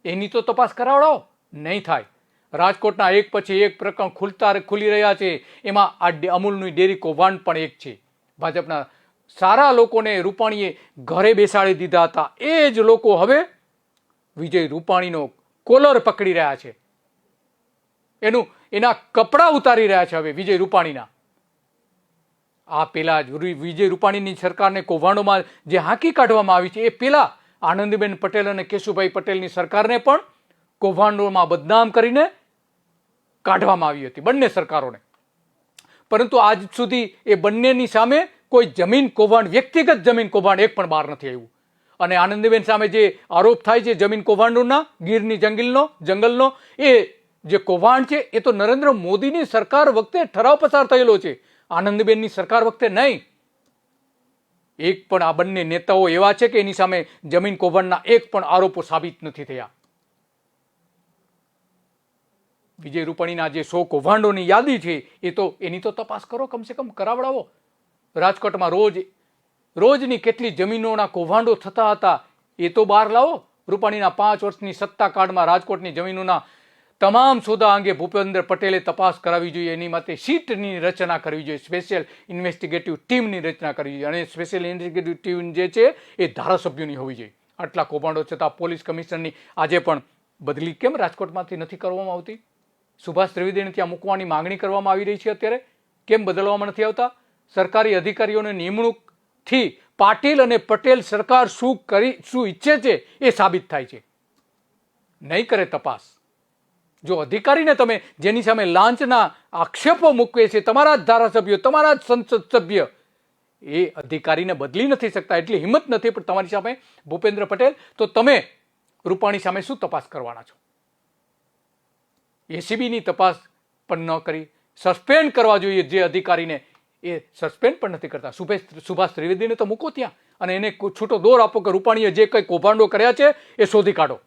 એની તો તપાસ કરાવડાવો. નહીં થાય. રાજકોટના એક પછી એક પ્રકરણ ખુલી રહ્યા છે. એમાં આ અમૂલની ડેરી કૌભાંડ પણ એક છે. ભાજપના સારા લોકોને રૂપાણીએ ઘરે બેસાડી દીધા હતા. એ જ લોકો હવે વિજય રૂપાણીનો કોલર પકડી રહ્યા છે, એના કપડા ઉતારી રહ્યા છે હવે વિજય રૂપાણીના. આ પેલા વિજય રૂપાણીની સરકારને કૌભાંડોમાં જે હાંકી કાઢવામાં આવી છે એ પેલા આનંદીબેન પટેલ અને કેશુભાઈ પટેલની સરકારને પણ કૌભાંડોમાં બદનામ કરીને કાઢવામાં આવી હતી, બંને સરકારોને. પરંતુ આજ સુધી એ બંનેની સામે કોઈ જમીન કૌભાંડ, વ્યક્તિગત જમીન કૌભાંડ એક પણ બહાર નથી આવ્યું. અને આનંદીબેન સામે જે આરોપ થાય છે જમીન કૌભાંડોના, ગીરની જંગલનો એ જે કૌભાંડ છે એ તો નરેન્દ્ર મોદીની સરકાર વખતે ઠરાવ પસાર થયેલો છે, આનંદીબેનની સરકાર વખતે નહીં. એક પણ આ બંને નેતાઓ એવા છે કે એની સામે જમીન કૌભાંડના એક પણ આરોપો સાબિત નથી થયા. વિજય રૂપાણીના જે 100 કૌભાંડોની યાદી છે એની તો તપાસ કરો, કમસે કમ કરાવડાવો. રાજકોટમાં રોજની કેટલી જમીનોના કૌભાંડો થતા હતા એ તો બહાર લાવો. રૂપાણીના 5 વર્ષની સત્તા કાળમાં રાજકોટની જમીનોના તમામ સોદા અંગે ભૂપેન્દ્ર પટેલે તપાસ કરાવવી જોઈએ. એની માટે સીટની રચના કરવી જોઈએ, સ્પેશિયલ ઇન્વેસ્ટિગેટિવ ટીમની રચના કરવી જોઈએ. અને સ્પેશિયલ ઇન્વેસ્ટિગેટિવ ટીમ જે છે એ ધારાસભ્યોની હોવી જોઈએ. આટલા કૌભાંડો છતાં પોલીસ કમિશનરની આજે પણ બદલી કેમ રાજકોટમાંથી નથી કરવામાં આવતી? સુભાષ ત્રિવેદીને ત્યાં મૂકવાની માંગણી કરવામાં આવી રહી છે અત્યારે, કેમ બદલવામાં નથી આવતા? સરકારી અધિકારીઓની નિમણૂકથી પાટીલ અને પટેલ સરકાર શું ઈચ્છે છે એ સાબિત થાય છે. નહીં કરે તપાસ. જો અધિકારીને તમે જેની સામે લાંચના આક્ષેપો મૂકવે છે, તમારા જ ધારાસભ્યો, તમારા જ સંસદ સભ્ય, એ અધિકારીને બદલી નથી શકતા, એટલી હિંમત નથી પણ તમારી સામે ભૂપેન્દ્ર પટેલ, તો તમે રૂપાણી સામે શું તપાસ કરવાના છો? એસીબીની તપાસ પણ ન કરી, સસ્પેન્ડ કરવા જોઈએ જે અધિકારીને, એ સસ્પેન્ડ પણ નથી કરતા. સુભાષ ત્રિવેદીને તો મૂકો ત્યાં અને એને છૂટો દોર આપો કે રૂપાણીએ જે કંઈ કૌભાંડો કર્યા છે એ શોધી કાઢો.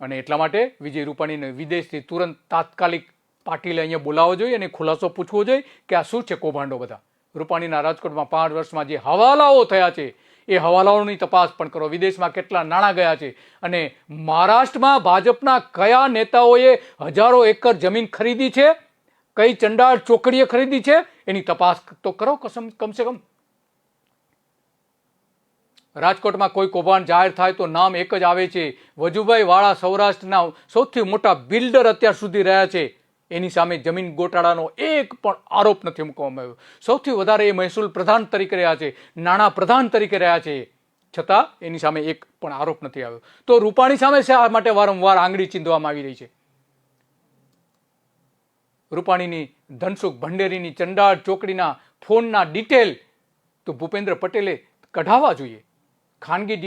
અને એટલા માટે વિજય રૂપાણીને વિદેશથી તુરંત તાત્કાલિક પાટીલે અહીંયા બોલાવવો જોઈએ અને ખુલાસો પૂછવો જોઈએ કે આ શું છે કૌભાંડો બધા. રૂપાણીના રાજકોટમાં 5 વર્ષમાં જે હવાલાઓ થયા છે એ હવાલાઓની તપાસ પણ કરો. વિદેશમાં કેટલા નાણાં ગયા છે અને મહારાષ્ટ્રમાં ભાજપના કયા નેતાઓએ હજારો એકર જમીન ખરીદી છે, કઈ ચંડાળ ચોકડીએ ખરીદી છે એની તપાસ તો કરો કમસે કમ. રાજકોટમાં કોઈ કૌભાંડ જાહેર થાય તો નામ એક જ આવે છે, વજુભાઈ વાળા સૌરાષ્ટ્રના સૌથી મોટા બિલ્ડર અત્યાર સુધી રહ્યા છે. એની સામે જમીન ગોટાળાનો એક પણ આરોપ નથી મૂકવામાં આવ્યો. સૌથી વધારે એ મહેસૂલ પ્રધાન તરીકે રહ્યા છે, નાણાં પ્રધાન તરીકે રહ્યા છે, છતાં એની સામે એક પણ આરોપ નથી આવ્યો. તો રૂપાણી સામે શા માટે વારંવાર આંગળી ચીંધવામાં આવી રહી છે? રૂપાણીની ધનસુખ ભંડેરીની ચંડાળ ચોકડીના ફોનના ડિટેલ તો ભૂપેન્દ્ર પટેલે કઢાવવા જોઈએ. ખાનગી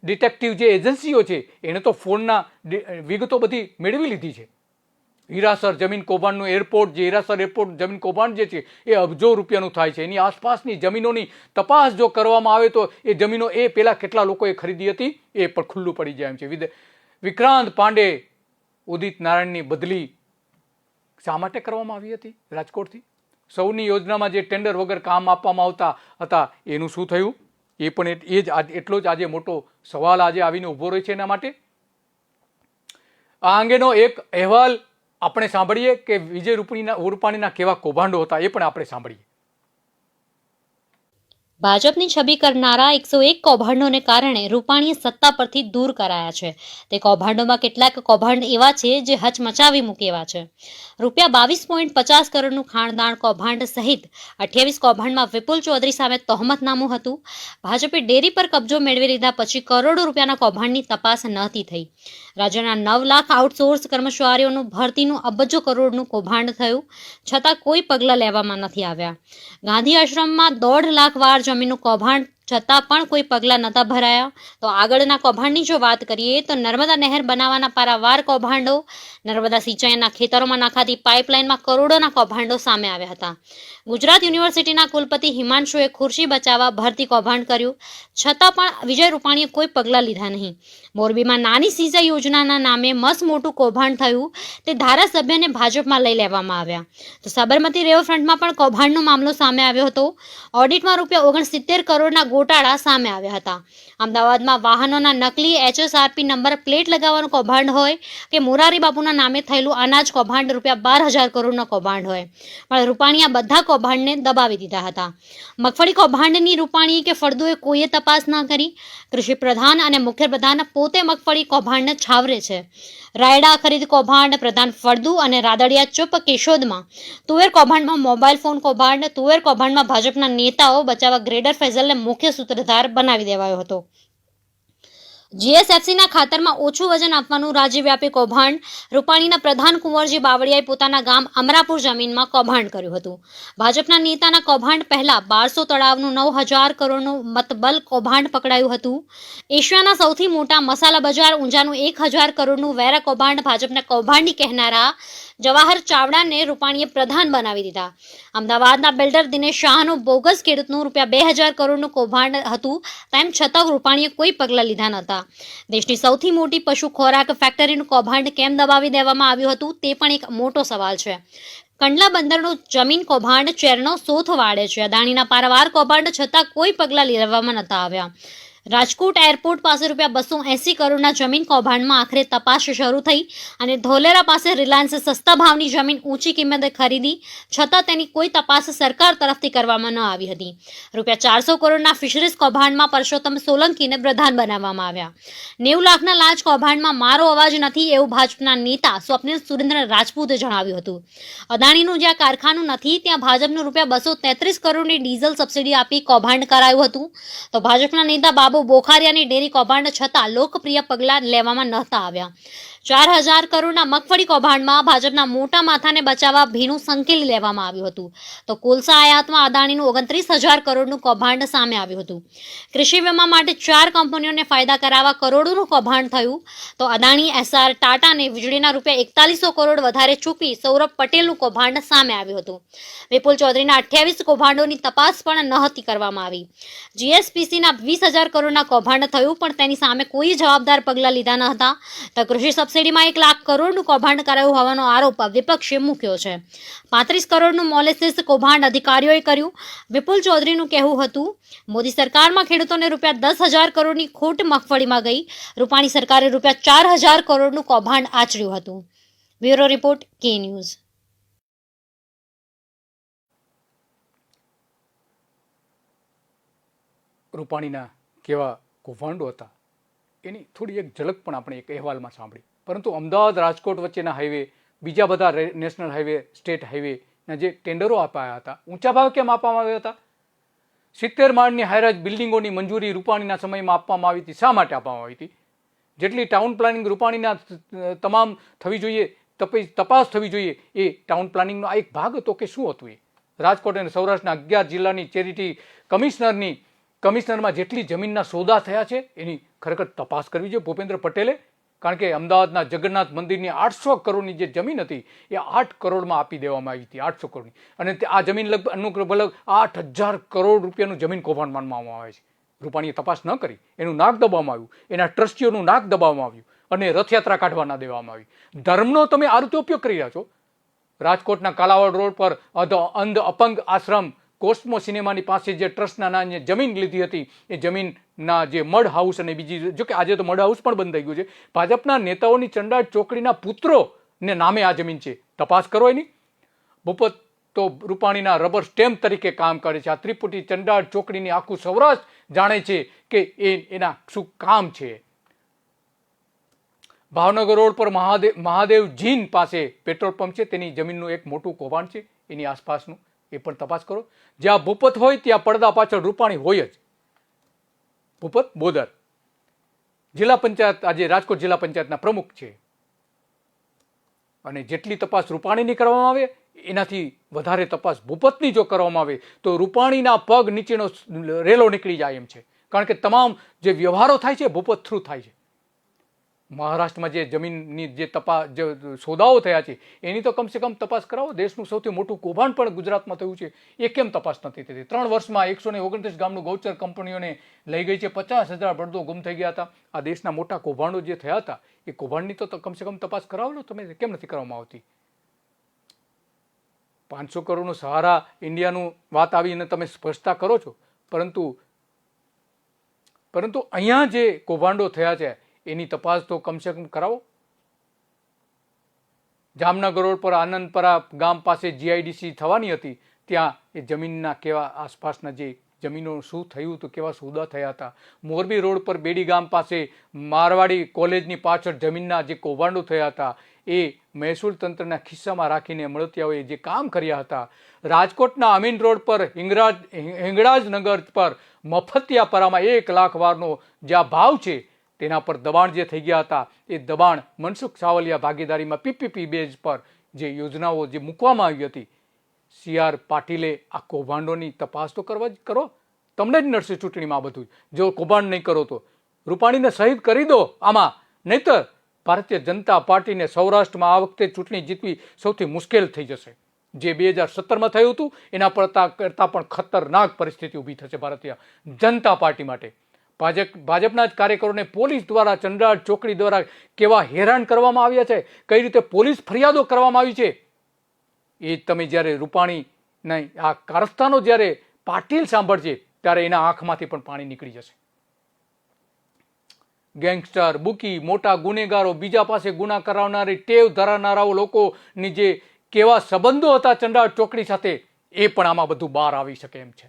ડિટેક્ટિવ જે એજન્સીઓ છે એને તો ફોનના વિગતો બધી મેળવી લીધી છે. હીરાસર જમીન કૌભાંડનું એરપોર્ટ, જે હીરાસર એરપોર્ટ જમીન કૌભાંડ જે છે એ અબજો રૂપિયાનું થાય છે. એની આસપાસની જમીનોની તપાસ જો કરવામાં આવે તો એ જમીનો એ પહેલાં કેટલા લોકોએ ખરીદી હતી એ પણ ખુલ્લું પડી જાય એમ છે. વિક્રાંત પાંડે, ઉદિત નારાયણની બદલી શા માટે કરવામાં આવી હતી રાજકોટથી? સૌની યોજનામાં જે ટેન્ડર વગર કામ આપવામાં આવતા હતા એનું શું થયું? એ પણ એટલો જ આજે મોટો સવાલ આજે આવીને ઊભો રહ્યો છે. એના માટે આ અંગેનો એક અહેવાલ આપણે સાંભળીએ કે વિજય રૂપાણીના કેવા કૌભાંડો હતા, એ પણ આપણે સાંભળીએ. ભાજપની છબી કરનારા 101 કૌભાંડોને કારણે રૂપાણીએ સત્તા પરથી દૂર કરાયા છે. તે કૌભાંડોમાં કેટલાક કૌભાંડ એવા છે જે હચમચાવી મૂકે એવા છે. રૂપિયા 22.50 કરોડનું ખાણદાણ કૌભાંડ સહિત 28 કૌભાંડમાં વિપુલ ચૌધરી સામે તહોમતનામું હતું. ભાજપે ડેરી પર કબજો મેળવી લીધા પછી કરોડો રૂપિયાના કૌભાંડની તપાસ નહોતી થઈ. રાજ્યના 9 લાખ આઉટસોર્સ કર્મચારીઓનું ભરતીનું અબજો કરોડનું કૌભાંડ થયું, છતાં કોઈ પગલાં લેવામાં નથી આવ્યા. ગાંધી આશ્રમમાં 1.5 લાખ વાર જમીનનું કૌભાંડ છતાં પણ કોઈ પગલાં નહોતા ભરાયા. તો આગળના કૌભાંડની જો વાત કરીએ તો નર્મદા નહેર બનાવવાના પારાવાર કૌભાંડો, નર્મદા સિંચાઈના ખેતરોમાં નાખાતી પાઇપલાઇનમાં કરોડોના કૌભાંડો સામે આવ્યા હતા. ગુજરાત યુનિવર્સિટીના કુલપતિ હિમાંશુએ ખુરશી બચાવવા ભરતી કૌભાંડ કર્યું, છતાં પણ વિજય રૂપાણીએ કોઈ પગલાં લીધા નહીં. મોરબીમાં નાની સિંચાઈ યોજનાના નામે મસ્ત મોટું કૌભાંડ થયું, તે ધારાસભ્યને ભાજપમાં લઈ લેવામાં આવ્યા. તો સાબરમતી રિવરફ્રન્ટમાં પણ કૌભાંડનો મામલો સામે આવ્યો હતો. ઓડિટમાં રૂપિયા 69 કરોડના ગોટાળા સામે આવ્યા હતા. અમદાવાદમાં વાહનોના નકલી HSRP નંબર પ્લેટ લગાવવાનું કૌભાંડ હોય કે મોરારી બાપુના નામે થયેલું અનાજ કૌભાંડ રૂપિયા 12,000 કરોડનો કૌભાંડ હોય, પણ રૂપાણીએ આ બધા કૌભાંડને દબાવી દીધા હતા. મગફળી કૌભાંડની રૂપાણી કે ફળદુએ કોઈએ તપાસ ન કરી. કૃષિ પ્રધાન અને મુખ્ય પ્રધાન પોતે મગફળી કૌભાંડને છાવરે છે. રાયડા ખરીદ કૌભાંડ પ્રધાન ફળદુ અને રાદડિયા ચૂપ કેશોદમાં. તુવેર કૌભાંડમાં મોબાઈલ ફોન કૌભાંડ. તુવેર કૌભાંડમાં ભાજપના નેતાઓ બચાવવા ગ્રેડર ફેઝલને મુખ્ય સૂત્રધાર બનાવી દેવાયો હતો. GSFCના ખાતરમાં ઓછું વજન આપવાનું રાજ્યવ્યાપી કૌભાંડ. રૂપાણીના પ્રધાન કુંવરજી બાવળિયાએ પોતાના ગામ અમરાપુર જમીનમાં કૌભાંડ કર્યું હતું. ભાજપના નેતાના કૌભાંડ પહેલા 1200 તળાવનું 9,000 કરોડનું મતબલ કૌભાંડ પકડાયું હતું. એશિયાના સૌથી મોટા મસાલા બજાર ઊંઝાનું 1,000 કરોડનું વેરા કૌભાંડ ભાજપના કૌભાંડી કહેનારા જવાહર ચાવડાને રૂપાણીએ પ્રધાન બનાવી દીધા. અમદાવાદના બિલ્ડર દિનેશ શાહનું બોગસ ખેડૂતનું રૂપિયા 2,000 કરોડનું કૌભાંડ હતું, તેમ છતાં રૂપાણીએ કોઈ પગલાં લીધા નહોતા. દેશની સૌથી મોટી પશુ ખોરાક ફેક્ટરીનું કૌભાંડ કેમ દબાવી દેવામાં આવ્યું હતું તે પણ એક મોટો સવાલ છે. કંડલા બંદરનું જમીન કૌભાંડ ચેરનો સોથ વાળે છે. અદાણીના પારાવાર કૌભાંડ છતાં કોઈ પગલાં લેવામાં નહોતા આવ્યા. રાજકોટ એરપોર્ટ પાસે રૂપિયા 280 કરોડના જમીન કૌભાંડમાં આખરે તપાસ શરૂ થઈ અને ધોલેરા પાસે રિલાયન્સે સસ્તા ભાવની જમીન ઊંચી કિંમતે ખરીદી, છતાં તેની કોઈ તપાસ સરકાર તરફથી કરવામાં ન આવી હતી. રૂપિયા 400 કરોડના ફિશરીઝ કૌભાંડમાં પરસોત્તમ સોલંકીને પ્રધાન બનાવવામાં આવ્યા. 90 લાખના લાંચ કૌભાંડમાં મારો અવાજ નથી એવું ભાજપના નેતા સ્વપ્નિલ સુરેન્દ્ર રાજપૂતે જણાવ્યું હતું. અદાણીનું જ્યાં કારખાનું નથી ત્યાં ભાજપનું રૂપિયા 233 કરોડની ડીઝલ સબસિડી આપી કૌભાંડ કરાયું હતું. તો ભાજપના નેતા બાબુ બોખારિયાની ડેરી કૌભાંડ છતાં લોકપ્રિય પગલાં લેવામાં નહોતા આવ્યા. 4,000 કરોડના મગફળી કૌભાંડમાં ભાજપના મોટા માથાને બચાવવા ભીનું સંકેલી લેવામાં આવ્યું હતું. તો કોલસા આયાતમાં અદાણીનું 29,000 કરોડનું કૌભાંડ સામે આવ્યું હતું. કૃષિ વીમા માટે 4 કંપનીઓને ફાયદા કરાવવા કરોડોનું કૌભાંડ થયું. તો અદાણી SR ટાટાને વીજળીના રૂપિયા 4100 કરોડ વધારે ચૂકવી સૌરભ પટેલનું કૌભાંડ સામે આવ્યું હતું. વિપુલ ચૌધરીના 28 કૌભાંડોની તપાસ પણ નહોતી કરવામાં આવી. GSPCના 20,000 કરોડના કૌભાંડ થયું, પણ તેની સામે કોઈ જવાબદાર પગલાં લીધા ન હતા. તો કૃષિ સબસિડીમાં 1 લાખ કરોડનું કૌભાંડ કરાયું હોવાનો આરોપ વિપક્ષે મૂક્યો છે. 35 કરોડનું મોલેસિસ કૌભાંડ અધિકારીઓએ કર્યું. વિપુલ ચૌધરીનું કહેવું હતું, મોદી સરકારમાં ખેડૂતોને રૂપિયા 10,000 કરોડની ખોટ મગફળીમાં ગઈ. રૂપાણી સરકારે રૂપિયા 4,000 કરોડનું કૌભાંડ આચર્યું હતું. બ્યુરો રિપોર્ટ, કે ન્યૂઝ. રૂપાણીના કેવા કૌભાંડો હતા એની થોડી એક ઝલક પણ આપણે એક અહેવાલમાં સાંભળી. પરંતુ અમદાવાદ રાજકોટ વચ્ચેના હાઈવે, બીજા બધા નેશનલ હાઈવે, સ્ટેટ હાઈવેના જે ટેન્ડરો અપાયા હતા, ઊંચા ભાવે કેમ આપવામાં આવ્યા હતા? 70 માળની હાઈરાઇઝ બિલ્ડિંગોની મંજૂરી રૂપાણીના સમયમાં આપવામાં આવી હતી. શા માટે આપવામાં આવી હતી? જેટલી ટાઉન પ્લાનિંગ રૂપાણીના તમામ થવી જોઈએ, તપાસ થવી જોઈએ, એ ટાઉન પ્લાનિંગનો આ એક ભાગ હતો કે શું હતું? એ રાજકોટ અને સૌરાષ્ટ્રના 11 જિલ્લાની ચેરિટી કમિશનરમાં જેટલી જમીનના સોદા થયા છે એની ખરેખર તપાસ કરવી જોઈએ ભૂપેન્દ્ર પટેલે. કારણ કે અમદાવાદના જગન્નાથ મંદિરની 800 કરોડની જે જમીન હતી એ 8 કરોડમાં આપી દેવામાં આવી હતી, 800 કરોડની. અને આ જમીન લગભગ 8,000 કરોડ રૂપિયાનું જમીન કૌભાંડ માનવામાં આવે છે. રૂપાણીએ તપાસ ન કરી, એનું નાક દબાવવામાં આવ્યું, એના ટ્રસ્ટીઓનું નાક દબાવવામાં આવ્યું અને રથયાત્રા કાઢવા ના દેવામાં આવી. ધર્મનો તમે આ રીતે ઉપયોગ કરી રહ્યા છો. રાજકોટના કાલાવાડ રોડ પર અંધ અપંગ આશ્રમ કોસ્મો સિનેમાની પાસે જે ટ્રસ્ટના નામે જમીન લીધી હતી એ જમીનના જે મડ હાઉસ અને બીજી, જો કે આજે તો મડ હાઉસ પણ બંધ થઈ ગયું છે, ભાજપના નેતાઓની ચંડાળ ચોકડીના પુત્રોને નામે આ જમીન છે. તપાસ કરો એની. ભૂપત તો રૂપાણીના રબર સ્ટેમ્પ તરીકે કામ કરે છે. આ ત્રિપુટી ચંડાળ ચોકડીની આખું સૌરાષ્ટ્ર જાણે છે કે એના શું કામ છે. ભાવનગર રોડ પર મહાદેવ જીન પાસે પેટ્રોલ પંપ છે, તેની જમીનનું એક મોટું કૌભાંડ છે, એની આસપાસનું એ પણ તપાસ કરો. જ્યાં ભૂપત હોય ત્યાં પડદા પાછળ રૂપાણી હોય જ. ભૂપત બોદર જિલ્લા પંચાયત, આજે રાજકોટ જિલ્લા પંચાયતના પ્રમુખ છે અને જેટલી તપાસ રૂપાણીની કરવામાં આવે એનાથી વધારે તપાસ ભૂપતની જો કરવામાં આવે તો રૂપાણીના પગ નીચેનો રેલો નીકળી જાય એમ છે. કારણ કે તમામ જે વ્યવહારો થાય છે ભૂપત થ્રુ થાય છે. મહારાષ્ટ્રમાં જે જમીનની જે સોદાઓ થયા છે એની તો કમસે કમ તપાસ કરાવો. દેશનું સૌથી મોટું કૌભાંડ પણ ગુજરાતમાં થયું છે, એ કેમ તપાસ નથી થતી? 3 વર્ષમાં 129 ગામનું ગૌચર કંપનીઓને લઈ ગઈ છે, 50,000 બળદો ગુમ થઈ ગયા હતા. આ દેશના મોટા કૌભાંડો જે થયા હતા એ કૌભાંડની તો કમસે કમ તપાસ કરાવો લો. તમે કેમ નથી કરવામાં આવતી? 500 કરોડનું સહારા ઇન્ડિયાનું વાત આવીને તમે સ્પષ્ટતા કરો છો, પરંતુ અહીંયા જે કૌભાંડો થયા છે એની તપાસ તો કમસે કમ કરાવો. જામનગર રોડ પર આનંદપરા ગામ પાસે જીઆઈડીસી થવાની હતી, ત્યાં એ જમીનના કેવા આસપાસના જે જમીનો શું થયું હતું, કેવા સોદા થયા હતા. મોરબી રોડ પર બેડી ગામ પાસે મારવાડી કોલેજની પાછળ જમીનના જે કૌભાંડો થયા હતા એ મહેસૂલ તંત્રના ખિસ્સામાં રાખીને મળતિયાઓએ જે કામ કર્યા હતા. રાજકોટના અમીન રોડ પર હિંગળાજનગર પર મફતિયાપરામાં 1 લાખ વારનો જ્યાં ભાવ છે તેના પર દબાણ જે થઈ ગયા હતા એ દબાણ મનસુખ સાવલિયા ભાગીદારીમાં પીપીપી બેઝ પર જે યોજનાઓ જે મૂકવામાં આવી હતી, CR પાટીલે આ કૌભાંડોની તપાસ તો કરો. તમને જ નડશે ચૂંટણીમાં બધું. જો કૌભાંડ નહીં કરો તો રૂપાણીને શહીદ કરી દો આમાં, નહીતર ભારતીય જનતા પાર્ટીને સૌરાષ્ટ્રમાં આ વખતે ચૂંટણી જીતવી સૌથી મુશ્કેલ થઈ જશે. જે 2017માં થયું હતું એના કરતાં પણ ખતરનાક પરિસ્થિતિ ઊભી થશે ભારતીય જનતા પાર્ટી માટે. ભાજપના જ કાર્યકરોને પોલીસ દ્વારા ચંડાળ ચોકડી દ્વારા કેવા હેરાન કરવામાં આવ્યા છે, કઈ રીતે પોલીસ ફરિયાદો કરવામાં આવી છે, એ તમે જ્યારે રૂપાણીના આ કારસ્તાનો જ્યારે પાટીલ સાંભળશે ત્યારે એના આંખમાંથી પણ પાણી નીકળી જશે. ગેંગસ્ટર, બુકી, મોટા ગુનેગારો, બીજા પાસે ગુના કરાવનારી ટેવ ધરાવનારાઓ લોકોની જે કેવા સંબંધો હતા ચંડાળ ચોકડી સાથે એ પણ આમાં બધું બહાર આવી શકે એમ છે.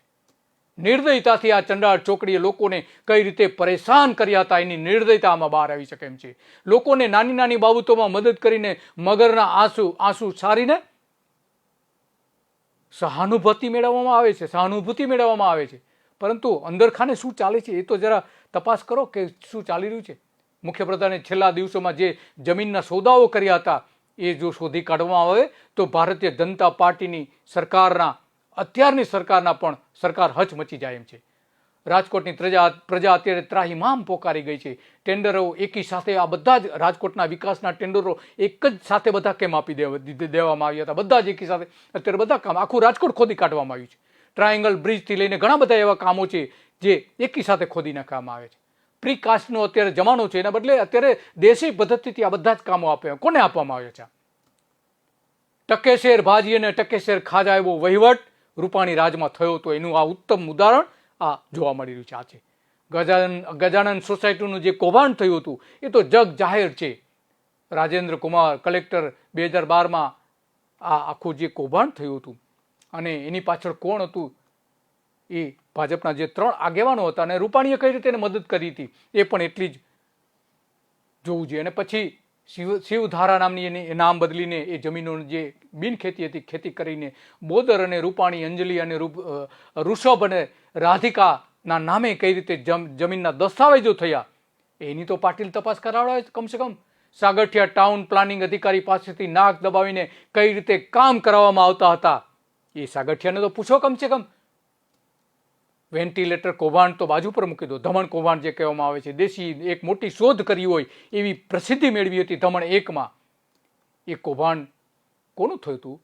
નિર્દયતાથી આ ચંડાળ ચોકડીએ લોકોને કઈ રીતે પરેશાન કર્યા હતા એની નિર્દયતા આમાં બહાર આવી શકે એમ છે. લોકોને નાની નાની બાબતોમાં મદદ કરીને મગરના આંસુ સારીને સહાનુભૂતિ મેળવવામાં આવે છે. પરંતુ અંદરખાને શું ચાલે છે એ તો જરા તપાસ કરો કે શું ચાલી રહ્યું છે. મુખ્યપ્રધાને છેલ્લા દિવસોમાં જે જમીનના સોદાઓ કર્યા હતા એ જો શોધી કાઢવામાં આવે તો ભારતીય જનતા પાર્ટીની અત્યારની સરકારના પણ સરકાર હચમચી જાય એમ છે. રાજકોટની પ્રજા અત્યારે ત્રાહિમામ પોકારી ગઈ છે. ટેન્ડરો એકી સાથે, આ બધા જ રાજકોટના વિકાસના ટેન્ડરો એક જ સાથે બધા કેમ આપી દેવામાં આવ્યા હતા? બધા જ એકી સાથે અત્યારે બધા કામ, આખું રાજકોટ ખોદી કાઢવામાં આવ્યું છે. ટ્રાયંગલ બ્રિજથી લઈને ઘણા બધા એવા કામો છે જે એકી સાથે ખોદી નાખવામાં આવે છે. પ્રીકાસ્ટનો અત્યારે જમાનો છે, એના બદલે અત્યારે દેશી પદ્ધતિથી આ બધા જ કામો કોને આપવામાં આવ્યા છે? ટકેશેર ભાજી અને ટકેશેર ખાજા એવો વહીવટ રૂપાણી રાજમાં થયો તો એનું આ ઉત્તમ ઉદાહરણ આ જોવા મળી રહ્યું છે. આ છે ગજાનંદ સોસાયટીનું જે કૌભાંડ થયું હતું એ તો જગ જાહેર છે. રાજેન્દ્ર કુમાર કલેક્ટર 2012માં આ આખું જે કૌભાંડ થયું હતું અને એની પાછળ કોણ હતું એ ભાજપના જે 3 આગેવાનો હતા અને રૂપાણીએ કઈ રીતે એને મદદ કરી હતી એ પણ એટલી જ જોવું જોઈએ. અને પછી શિવધારા નામની એને નામ બદલીને એ જમીનોની જે બિનખેતી હતી ખેતી કરીને બોદર અને રૂપાણી, અંજલિ અને ઋષભ અને રાધિકાના નામે કઈ રીતે જમીનના દસ્તાવેજો થયા એની તો પાટીલ તપાસ કરાવડાવે કમસે કમ. સાગઠિયા ટાઉન પ્લાનિંગ અધિકારી પાસેથી નાક દબાવીને કઈ રીતે કામ કરાવવામાં આવતા હતા એ સાગઠિયાને તો પૂછો કમસે કમ. વેન્ટિલેટર કૌભાંડ તો બાજુ પર મૂકી દો, ધમણ કૌભાંડ જે કહેવામાં આવે છે, દેશી એક મોટી શોધ કરી હોય એવી પ્રસિદ્ધિ મેળવી હતી ધમણ 1માં. એ કૌભાંડ કોનું થયું હતું?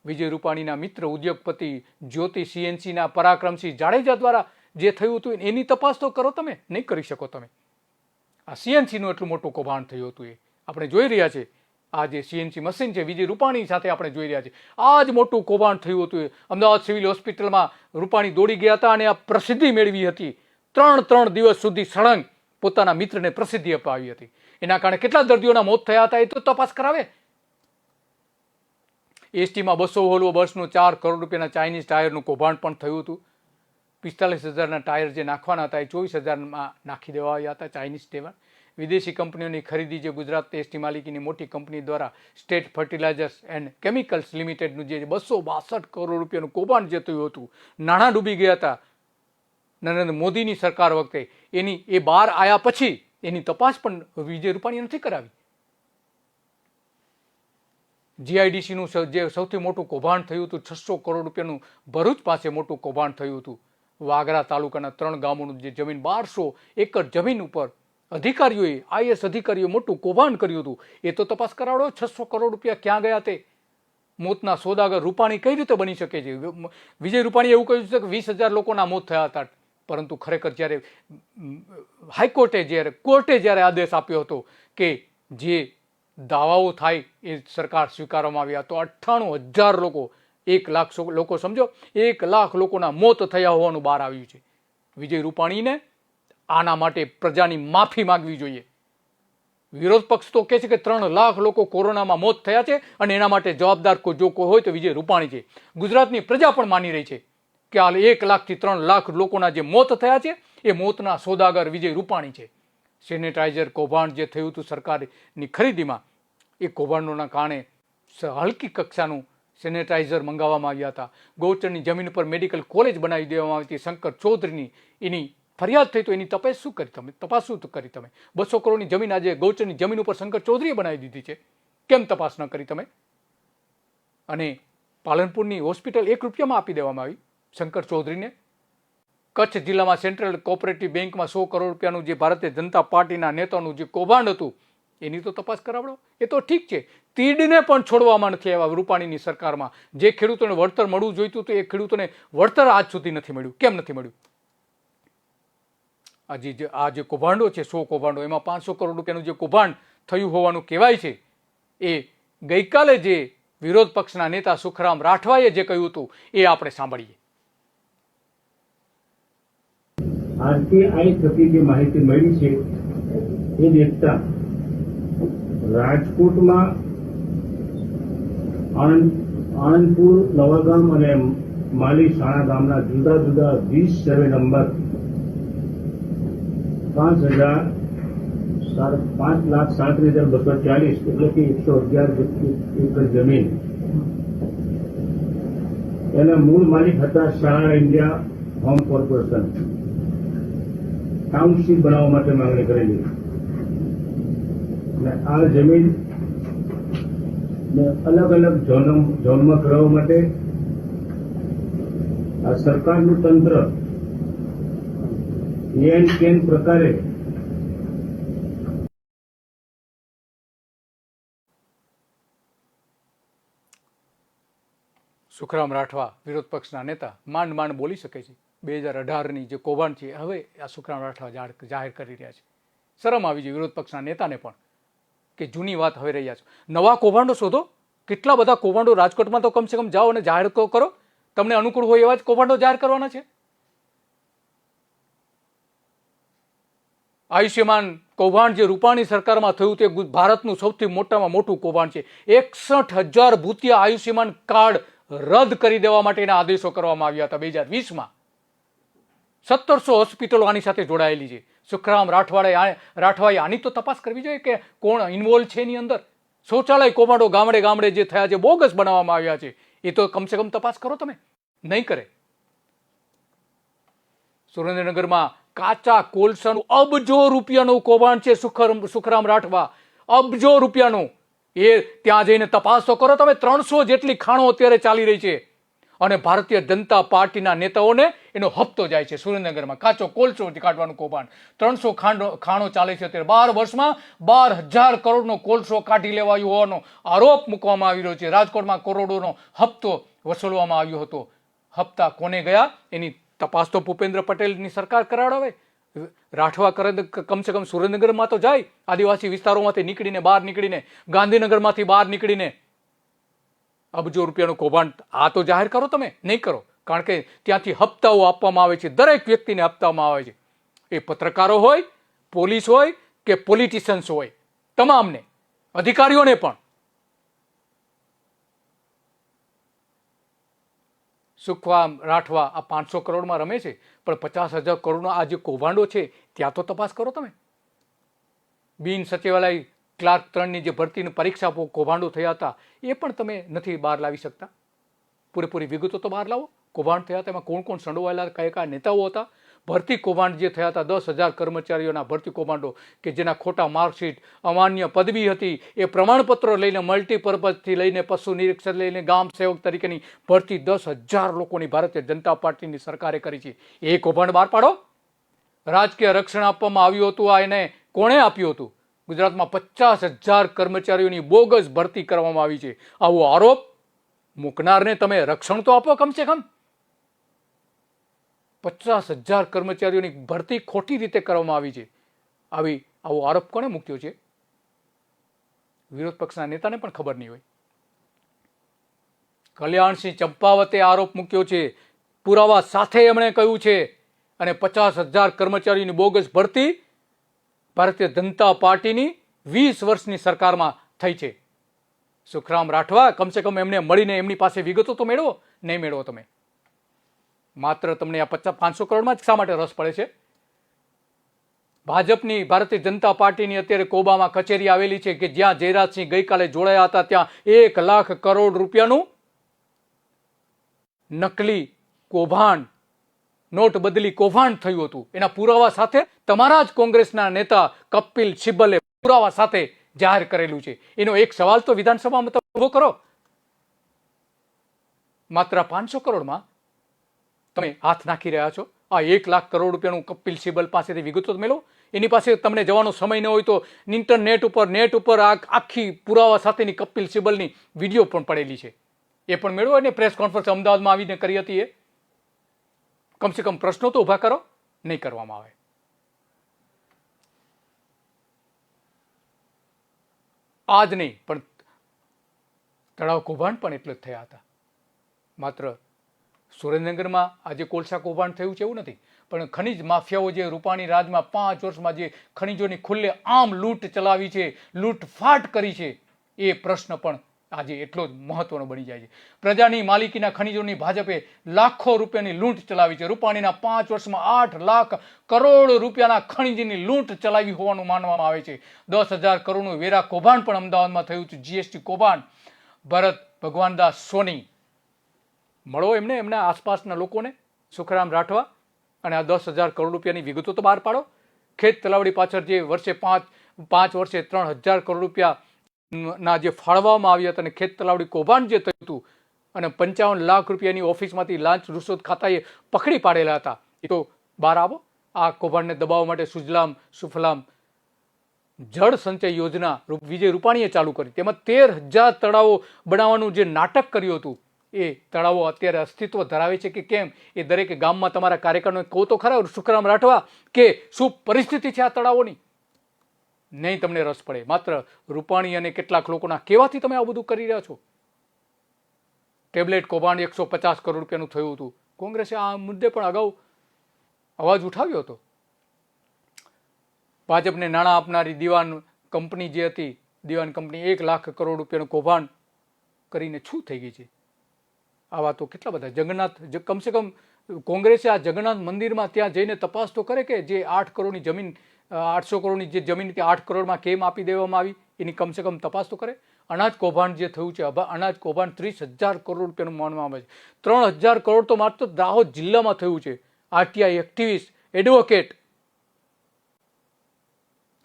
વિજય રૂપાણીના મિત્ર ઉદ્યોગપતિ જ્યોતિ સીએનસીના પરાક્રમસિંહ જાડેજા દ્વારા જે થયું હતું એની તપાસ તો કરો. તમે નહીં કરી શકો. તમે આ સીએનસીનું એટલું મોટું કૌભાંડ થયું હતું એ આપણે જોઈ રહ્યા છે. આ જે સીએનસી મશીન છે વિજય રૂપાણી સાથે આપણે જોઈ રહ્યા છે. આ જ મોટું કૌભાંડ થયું હતું. અમદાવાદ સિવિલ હોસ્પિટલમાં રૂપાણી દોડી ગયા હતા અને આ પ્રસિદ્ધિ મેળવી હતી. 3 દિવસ સુધી સળંગ પોતાના મિત્રને પ્રસિદ્ધિ અપાવી હતી. એના કારણે કેટલા દર્દીઓના મોત થયા હતા એ તો તપાસ કરાવે. એસટીમાં 200 વોલ્વો બસનું 4 કરોડ રૂપિયાના ચાઇનીઝ ટાયરનું કૌભાંડ પણ થયું હતું. 45,000ના ટાયર જે નાખવાના હતા એ 24,000માં નાખી દેવા આવ્યા હતા ચાઇનીઝ ટાયર. વિદેશી કંપનીઓની ખરીદી જે ગુજરાત એસટી માલિકીની મોટી કંપની દ્વારા સ્ટેટ ફર્ટિલાઇઝર્સ એન્ડ કેમિકલ્સ લિમિટેડનું જે 262 કરોડ રૂપિયાનું કૌભાંડ જે થયું હતું, નાણાં ડૂબી ગયા હતા નરેન્દ્ર મોદીની સરકાર વખતે, એની એ બહાર આવ્યા પછી એની તપાસ પણ વિજય રૂપાણીએ નથી કરાવી. જીઆઈડીસીનું જે સૌથી મોટું કૌભાંડ થયું હતું 600 કરોડ રૂપિયાનું ભરૂચ પાસે મોટું કૌભાંડ થયું હતું. વાગરા તાલુકાના 3 ગામોનું જે જમીન 1200 એકર જમીન ઉપર અધિકારીઓએ આઈએસ અધિકારીઓ મોટું કૌભાંડ કર્યું હતું. એ તો તપાસ કરાવડો. 600 કરોડ રૂપિયા ક્યાં ગયા તે? મોતના સોદાગર રૂપાણી કઈ રીતે બની શકે છે? વિજય રૂપાણીએ એવું કહ્યું છે કે 20,000 લોકોના મોત થયા હતા, પરંતુ ખરેખર જ્યારે હાઈકોર્ટે જ્યારે આદેશ આપ્યો હતો કે જે દાવાઓ થાય એ સરકાર સ્વીકારવામાં આવ્યા તો 98,000 લોકો, 1 લાખ લોકો, સમજો 1 લાખ લોકોના મોત થયા હોવાનું બહાર આવ્યું છે. વિજય રૂપાણીને આના માટે પ્રજાની માફી માંગવી જોઈએ. વિરોધ પક્ષ તો કહે છે કે 3 લાખ લોકો કોરોનામાં મોત થયા છે અને એના માટે જવાબદાર જો કોઈ હોય તો વિજય રૂપાણી છે. ગુજરાતની પ્રજા પણ માની રહી છે કે હાલ 1 લાખથી 3 લાખ લોકોના જે મોત થયા છે એ મોતના સોદાગર વિજય રૂપાણી છે. સેનેટાઇઝર કૌભાંડ જે થયું હતું સરકારની ખરીદીમાં, એ કૌભાંડોના કારણે હલકી કક્ષાનું સેનેટાઇઝર મંગાવવામાં આવ્યા હતા. ગૌચરની જમીન પર મેડિકલ કોલેજ બનાવી દેવામાં આવી હતી શંકર ચૌધરીની. એની ફરિયાદ થઈ તો એની તપાસ શું કરી તમે? 200 કરોડની જમીન આજે ગૌચરની જમીન ઉપર શંકર ચૌધરીએ બનાવી દીધી છે. કેમ તપાસ ન કરી તમે? અને પાલનપુરની હોસ્પિટલ 1 રૂપિયામાં આપી દેવામાં આવી શંકર ચૌધરીને. કચ્છ જિલ્લામાં સેન્ટ્રલ કોઓપરેટિવ બેંકમાં 100 કરોડ રૂપિયાનું જે ભારતીય જનતા પાર્ટીના નેતાનું જે કૌભાંડ હતું એની તો તપાસ કરાવડો. એ તો ઠીક છે, તીડને પણ છોડવામાં નથી આવ્યા રૂપાણીની સરકારમાં. જે ખેડૂતોને વળતર મળવું જોઈતું હતું એ ખેડૂતોને વળતર આજ સુધી નથી મળ્યું. કેમ નથી મળ્યું? આ જે કૌભાંડો છે 100 કૌભાંડો, એમાં 500 કરોડ રૂપિયાનું જે કૌભાંડ થયું હોવાનું કહેવાય છે એ ગઈકાલે જે વિરોધ પક્ષના નેતા સુખરામ રાઠવાએ જે કહ્યું હતું એ આપણે સાંભળીએ. આરટીઆઈ થકી જે માહિતી મળી છે એ દેખતા રાજકોટમાં આણંદપુર, નવાગામ અને માલી શાણા ગામના જુદા જુદા 20 સર્વે નંબર 5,37,240 એટલે કે 111 એકર જમીન એના મૂળ માલિક હતા શાળા ઇન્ડિયા હોમ કોર્પોરેશન. ટાઉનશીપ બનાવવા માટે માંગણી કરેલી અને આ જમીન અલગ અલગ ઝોનમાં કરવા માટે આ સરકારનું તંત્ર એન કેન પ્રકારે સુખરામ રાઠવા વિરોધ પક્ષના નેતા માંડ બોલી શકે છે. 2018ની જે કૌભાંડ છે હવે આ સુખરામ રાઠવા જાહેર કરી રહ્યા છે. શરમ આવી જોઈએ વિરોધ પક્ષના નેતાને પણ કે જૂની વાત હવે રહ્યા છો. નવા કૌભાંડો શોધો. કેટલા બધા કૌભાંડો રાજકોટમાં તો કમસે કમ જાઓ અને જાહેર કરો. તમને અનુકૂળ હોય એવા જ કૌભાંડો જાહેર કરવાના છે. આયુષ્યમાન કૌભાંડ જે રૂપાણી સરકારમાં થયું તે ભારતનું સૌથી મોટામાં મોટું કૌભાંડ છે. 61,000 ભૂતિયા આયુષ્યમાન કાર્ડ રદ કરી દેવા માટેના આદેશો કરવામાં આવ્યા હતા 2020માં. 1700 હોસ્પિટલો આની સાથે જોડાયેલી છે. સુખરામ રાઠવાએ આની તો તપાસ કરવી જોઈએ કે કોણ ઇન્વોલ્વ છે એની અંદર. શૌચાલય કૌભાંડો ગામડે જે થયા છે, બોગસ બનાવવામાં આવ્યા છે, એ તો કમસે કમ તપાસ કરો. તમે નહીં કરે. સુરેન્દ્રનગરમાં કાચા કોલસાનું અબજો રૂપિયાનું કૌભાંડ છે. સુખરામ રાઠવા અબજો રૂપિયાનું. એ ત્યાં જઈને તપાસ તો કરો તમે. 300 જેટલી ખાણો અત્યારે ચાલી રહી છે. અને ભારતીય જનતા પાર્ટીના નેતાઓને એનો હપ્તો જાય છે. સુરેન્દ્રનગરમાં કાચો કોલસો કાઢવાનું કૌભાંડ 300 ખાણો ચાલે છે. અત્યારે 12 વર્ષમાં 12,000 કરોડનો કોલસો કાઢી લેવાયો હોવાનો આરોપ મૂકવામાં આવી રહ્યો છે. રાજકોટમાં કરોડોનો હપ્તો વસૂલવામાં આવ્યો હતો. હપ્તા કોને ગયા એની તપાસ તો ભૂપેન્દ્ર પટેલની સરકાર કરાવડાવે. રાઠવા કરે કમસે કમ સુરેન્દ્રનગરમાં તો જાય, આદિવાસી વિસ્તારોમાંથી નીકળીને બહાર નીકળીને, ગાંધીનગરમાંથી બહાર નીકળીને અબજો રૂપિયાનું કૌભાંડ આ તો જાહેર કરો. તમે નહીં કરો, કારણ કે ત્યાંથી હપ્તાઓ આપવામાં આવે છે, દરેક વ્યક્તિને આપવામાં આવે છે. એ પત્રકારો હોય, પોલીસ હોય કે પોલિટિશિયન્સ હોય, તમામને, અધિકારીઓને પણ. સુખવામ રાઠવા આ 500 કરોડમાં રમે છે, પણ 50,000 કરોડનો આ જે કૌભાંડો છે ત્યાં તો તપાસ કરો. તમે બિન સચિવાલય ક્લાર્ક 3ની જે ભરતીની પરીક્ષા કૌભાંડો થયા હતા એ પણ તમે નથી બહાર લાવી શકતા. પૂરેપૂરી વિગતો તો બહાર લાવો. કૌભાંડ થયા હતા એમાં કોણ કોણ સંડોવાયેલા, કયા કયા નેતાઓ હતા. ભરતી કૌભાંડ જે થયા હતા 10,000 કર્મચારીઓના ભરતી કૌભાંડો કે જેના ખોટા માર્કશીટ, અમાન્ય પદવી હતી, એ પ્રમાણપત્રો લઈને મલ્ટીપર્પઝથી લઈને પશુ નિરીક્ષક લઈને ગામ સેવક તરીકેની ભરતી 10,000 લોકોની ભારતીય જનતા પાર્ટીની સરકારે કરી છે. એ કૌભાંડ બહાર પાડો. રાજકીય રક્ષણ આપવામાં આવ્યું હતું, આ એને કોણે આપ્યું હતું? ગુજરાતમાં 50,000 કર્મચારીઓની બોગસ ભરતી કરવામાં આવી છે. આવો આરોપ મૂકનારને તમે રક્ષણ તો આપો. કમસે કમ 50,000 કર્મચારીઓની ભરતી ખોટી રીતે કરવામાં આવી છે. આવો આરોપ કોણે મૂક્યો છે? વિરોધ પક્ષના નેતાને પણ ખબર નહીં હોય. કલ્યાણસિંહ ચંપાવતે આરોપ મૂક્યો છે, પુરાવા સાથે એમણે કહ્યું છે. અને 50,000 કર્મચારીઓની બોગસ ભરતી ભારતીય જનતા પાર્ટીની 20 વર્ષની સરકારમાં થઈ છે. સુખરામ રાઠવા, કમસે કમ એમને મળીને એમની પાસે વિગતો તો મેળવો. નહીં મેળવો તમે. માત્ર તમને આ 500 કરોડમાં જ શા માટે રસ પડે છે? ભાજપની, ભારતીય જનતા પાર્ટીની અત્યારે કોબામાં કચેરી આવેલી છે કે જ્યાં જયરાજસિંહ ગઈકાલે જોડાયા હતા, ત્યાં 1 લાખ કરોડ રૂપિયાનું નકલી કૌભાંડ, નોટ બદલી કૌભાંડ થયું હતું. એના પુરાવા સાથે તમારા જ કોંગ્રેસના નેતા કપિલ સિબ્બલે પુરાવા સાથે જાહેર કરેલું છે. એનો એક સવાલ તો વિધાનસભામાં તમે ઉભો કરો. માત્ર 500 કરોડમાં તમે હાથ નાખી રહ્યા છો. આ 1 લાખ કરોડ રૂપિયાનું કપિલ સિબ્બલ પાસેથી વિગતો મેળવો. એની પાસે તમને જવાનો સમય ન હોય તો ઇન્ટરનેટ ઉપર આખી પુરાવા સાથેની કપિલ સિબ્બલની વિડીયો પણ પડેલી છે, એ પણ મેળવો. અને પ્રેસ કોન્ફરન્સ અમદાવાદમાં આવીને કરી હતી. એ કમસે કમ પ્રશ્નો તો ઊભા કરો. નહીં કરવામાં આવે. આજ નહીં, પણ તળાવ કૌભાંડ પણ એટલે જ થયા હતા. માત્ર સુરેન્દ્રનગરમાં આજે કોલસા કૌભાંડ થયું છે એવું નથી, પણ ખનીજ માફિયાઓ જે રૂપાણી રાજમાં 5 વર્ષમાં જે ખનીજોની ખુલ્લે આમ લૂંટ ચલાવી છે, લૂંટફાટ કરી છે, એ પ્રશ્ન પણ આજે એટલો જ મહત્વનો બની જાય છે. પ્રજાની માલિકીના ખનીજોની ભાજપે લાખો રૂપિયાની લૂંટ ચલાવી છે. રૂપાણીના 5 વર્ષમાં 8 લાખ કરોડ રૂપિયાના ખનીજની લૂંટ ચલાવી હોવાનું માનવામાં આવે છે. 10,000 કરોડનું વેરા કૌભાંડ પણ અમદાવાદમાં થયું છે. જીએસટી કૌભાંડ. ભરત ભગવાનદાસ સોની, મળો એમને, એમના આસપાસના લોકોને, સુખરામ રાઠવા, અને આ 10,000 કરોડ રૂપિયાની વિગતો તો બહાર પાડો. ખેત તલાવડી પાછળ જે વર્ષે 5 વર્ષે 3,000 કરોડ રૂપિયા જે ફાળવવામાં આવ્યા હતા અને ખેત તલાવડી કૌભાંડ જે થયું હતું અને 55 લાખ રૂપિયાની ઓફિસમાંથી લાંચ રૂશ્વત ખાતાએ પકડી પાડેલા હતા, એ તો બહાર આવો. આ કૌભાંડને દબાવવા માટે સુજલામ સુફલામ જળ સંચય યોજના વિજય રૂપાણીએ ચાલુ કરી. તેમાં 13,000 તળાવો બનાવવાનું જે નાટક કર્યું હતું, એ તળાવો અત્યારે અસ્તિત્વ ધરાવે છે કે કેમ, એ દરેક ગામમાં તમારા કાર્યકરોને કહો તો ખરા સુખરામ રાઠવા કે શું પરિસ્થિતિ છે આ તળાવોની. નહીં તમને રસ પડે. માત્ર રૂપાણી અને કેટલાક લોકોના કહેવાથી તમે આ બધું કરી રહ્યા છો. ટેબ્લેટ કૌભાંડ 150 કરોડ રૂપિયાનું થયું હતું. કોંગ્રેસે આ મુદ્દે પણ અગાઉ અવાજ ઉઠાવ્યો હતો. ભાજપને નાણાં આપનારી દિવાન કંપની જે હતી, દિવાન કંપની 1 લાખ કરોડ રૂપિયાનું કૌભાંડ કરીને શું થઈ ગઈ છે. આવા તો કેટલા બધા. જગન્નાથ, કમસે કમ કોંગ્રેસે આ જગન્નાથ મંદિરમાં ત્યાં જઈને તપાસ તો કરે કે જે 8 કરોડની જમીન, 800 કરોડની જે જમીન હતી 8 કરોડમાં કેમ આપી દેવામાં આવી, એની કમસે કમ તપાસ તો કરે. અનાજ કૌભાંડ જે થયું છે, અનાજ કૌભાંડ 30,000 કરોડ રૂપિયાનું માનવામાં આવે છે. 3,000 કરોડ તો માત્ર દાહોદ જિલ્લામાં થયું છે. આરટીઆઈ એક્ટિવિસ્ટ, એડવોકેટ,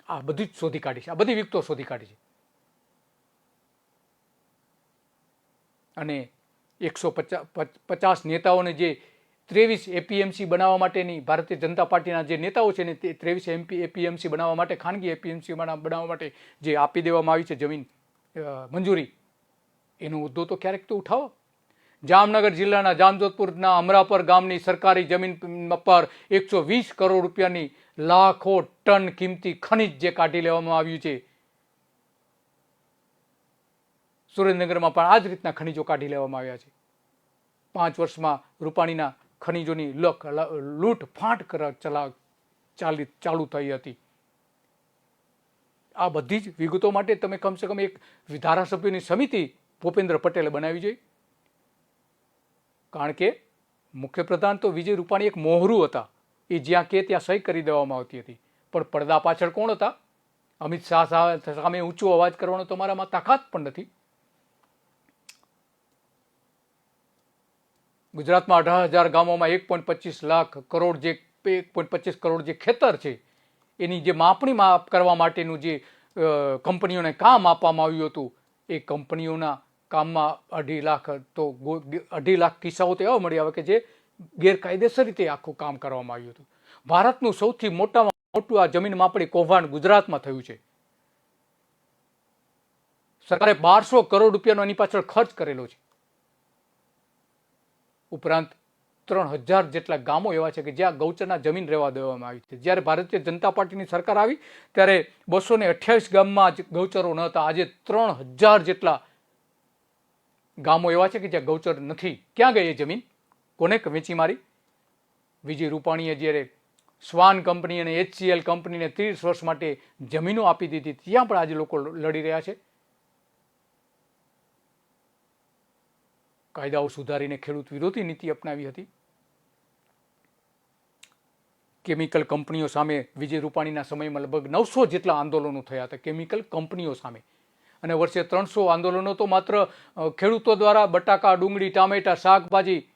આ બધી જ શોધી કાઢી છે, આ બધી વિગતો શોધી કાઢી છે. અને 150 નેતાઓને જે 23 એપીએમસી બનાવવા માટેની ભારતીય જનતા પાર્ટીના જે નેતાઓ છે ને તે 23 એપીએમસી બનાવવા માટે, ખાનગી એપીએમસી બનાવવા માટે જે આપી દેવામાં આવી છે જમીન મંજૂરી, એનો મુદ્દો તો ક્યારેક તો ઉઠાવો. જામનગર જિલ્લાના જામજોધપુરના અમરાપર ગામની સરકારી જમીન પર 120 કરોડ રૂપિયાની લાખો ટન કિંમતી ખનિજ જે કાઢી લેવામાં આવ્યું છે. સુરેન્દ્રનગરમાં પણ આ જ રીતના ખનિજો કાઢી લેવામાં આવ્યા છે. 5 વર્ષમાં રૂપાણીના ખનિજોની લૂંટફાટ ચાલુ થઈ હતી. આ બધી જ વિગતો માટે તમે કમસે કમ એક ધારાસભ્યોની સમિતિ ભૂપેન્દ્ર પટેલે બનાવી જોઈએ. કારણ કે મુખ્યપ્રધાન તો વિજય રૂપાણી એક મોહરું હતા. એ જ્યાં કે ત્યાં સહી કરી દેવામાં આવતી હતી. પણ પડદા પાછળ કોણ હતા? અમિત શાહ સામે ઊંચો અવાજ કરવાનો તમારામાં તાકાત પણ નથી. ગુજરાતમાં 18,000 ગામોમાં 1.25 કરોડ જે ખેતર છે એની જે માપણી કરવા માટેનું જે કંપનીઓને કામ આપવામાં આવ્યું હતું, એ કંપનીઓના કામમાં 2.5 લાખ તો 2.5 લાખ કિસ્સાઓ તો એવા મળી આવે કે જે ગેરકાયદેસર રીતે આખું કામ કરવામાં આવ્યું હતું. ભારતનું સૌથી મોટામાં મોટું આ જમીન માપણી કૌભાંડ ગુજરાતમાં થયું છે. સરકારે 1200 કરોડ રૂપિયાનો એની પાછળ ખર્ચ કરેલો છે. ઉપરાંત 3000 જેટલા ગામો એવા છે કે જ્યાં ગૌચરના જમીન રહેવા દેવામાં આવી છે. જ્યારે ભારતીય જનતા પાર્ટીની સરકાર આવી ત્યારે 228 ગામમાં જ ગૌચરો ન હતા. આજે 3000 જેટલા ગામો એવા છે કે જ્યાં ગૌચર નથી. ક્યાં ગઈ એ જમીન? કોને વેચી મારી? વિજય રૂપાણીએ જ્યારે સ્વાન કંપની અને HCL કંપનીને 30 વર્ષ માટે જમીનો આપી દીધી, ત્યાં પણ આજે લોકો લડી રહ્યા છે. કાયદાઓ સુધારીને ખેડૂત વિરોધી નીતિ અપનાવી હતી. કેમિકલ કંપનીઓ સામે વિજય રૂપાણીના સમયમાં લગભગ 900 જેટલા આંદોલનો થયા હતા કેમિકલ કંપનીઓ સામે. અને વર્ષે 300 આંદોલનો તો માત્ર ખેડૂતો દ્વારા બટાકા, ડુંગળી, ટામેટા, શાકભાજી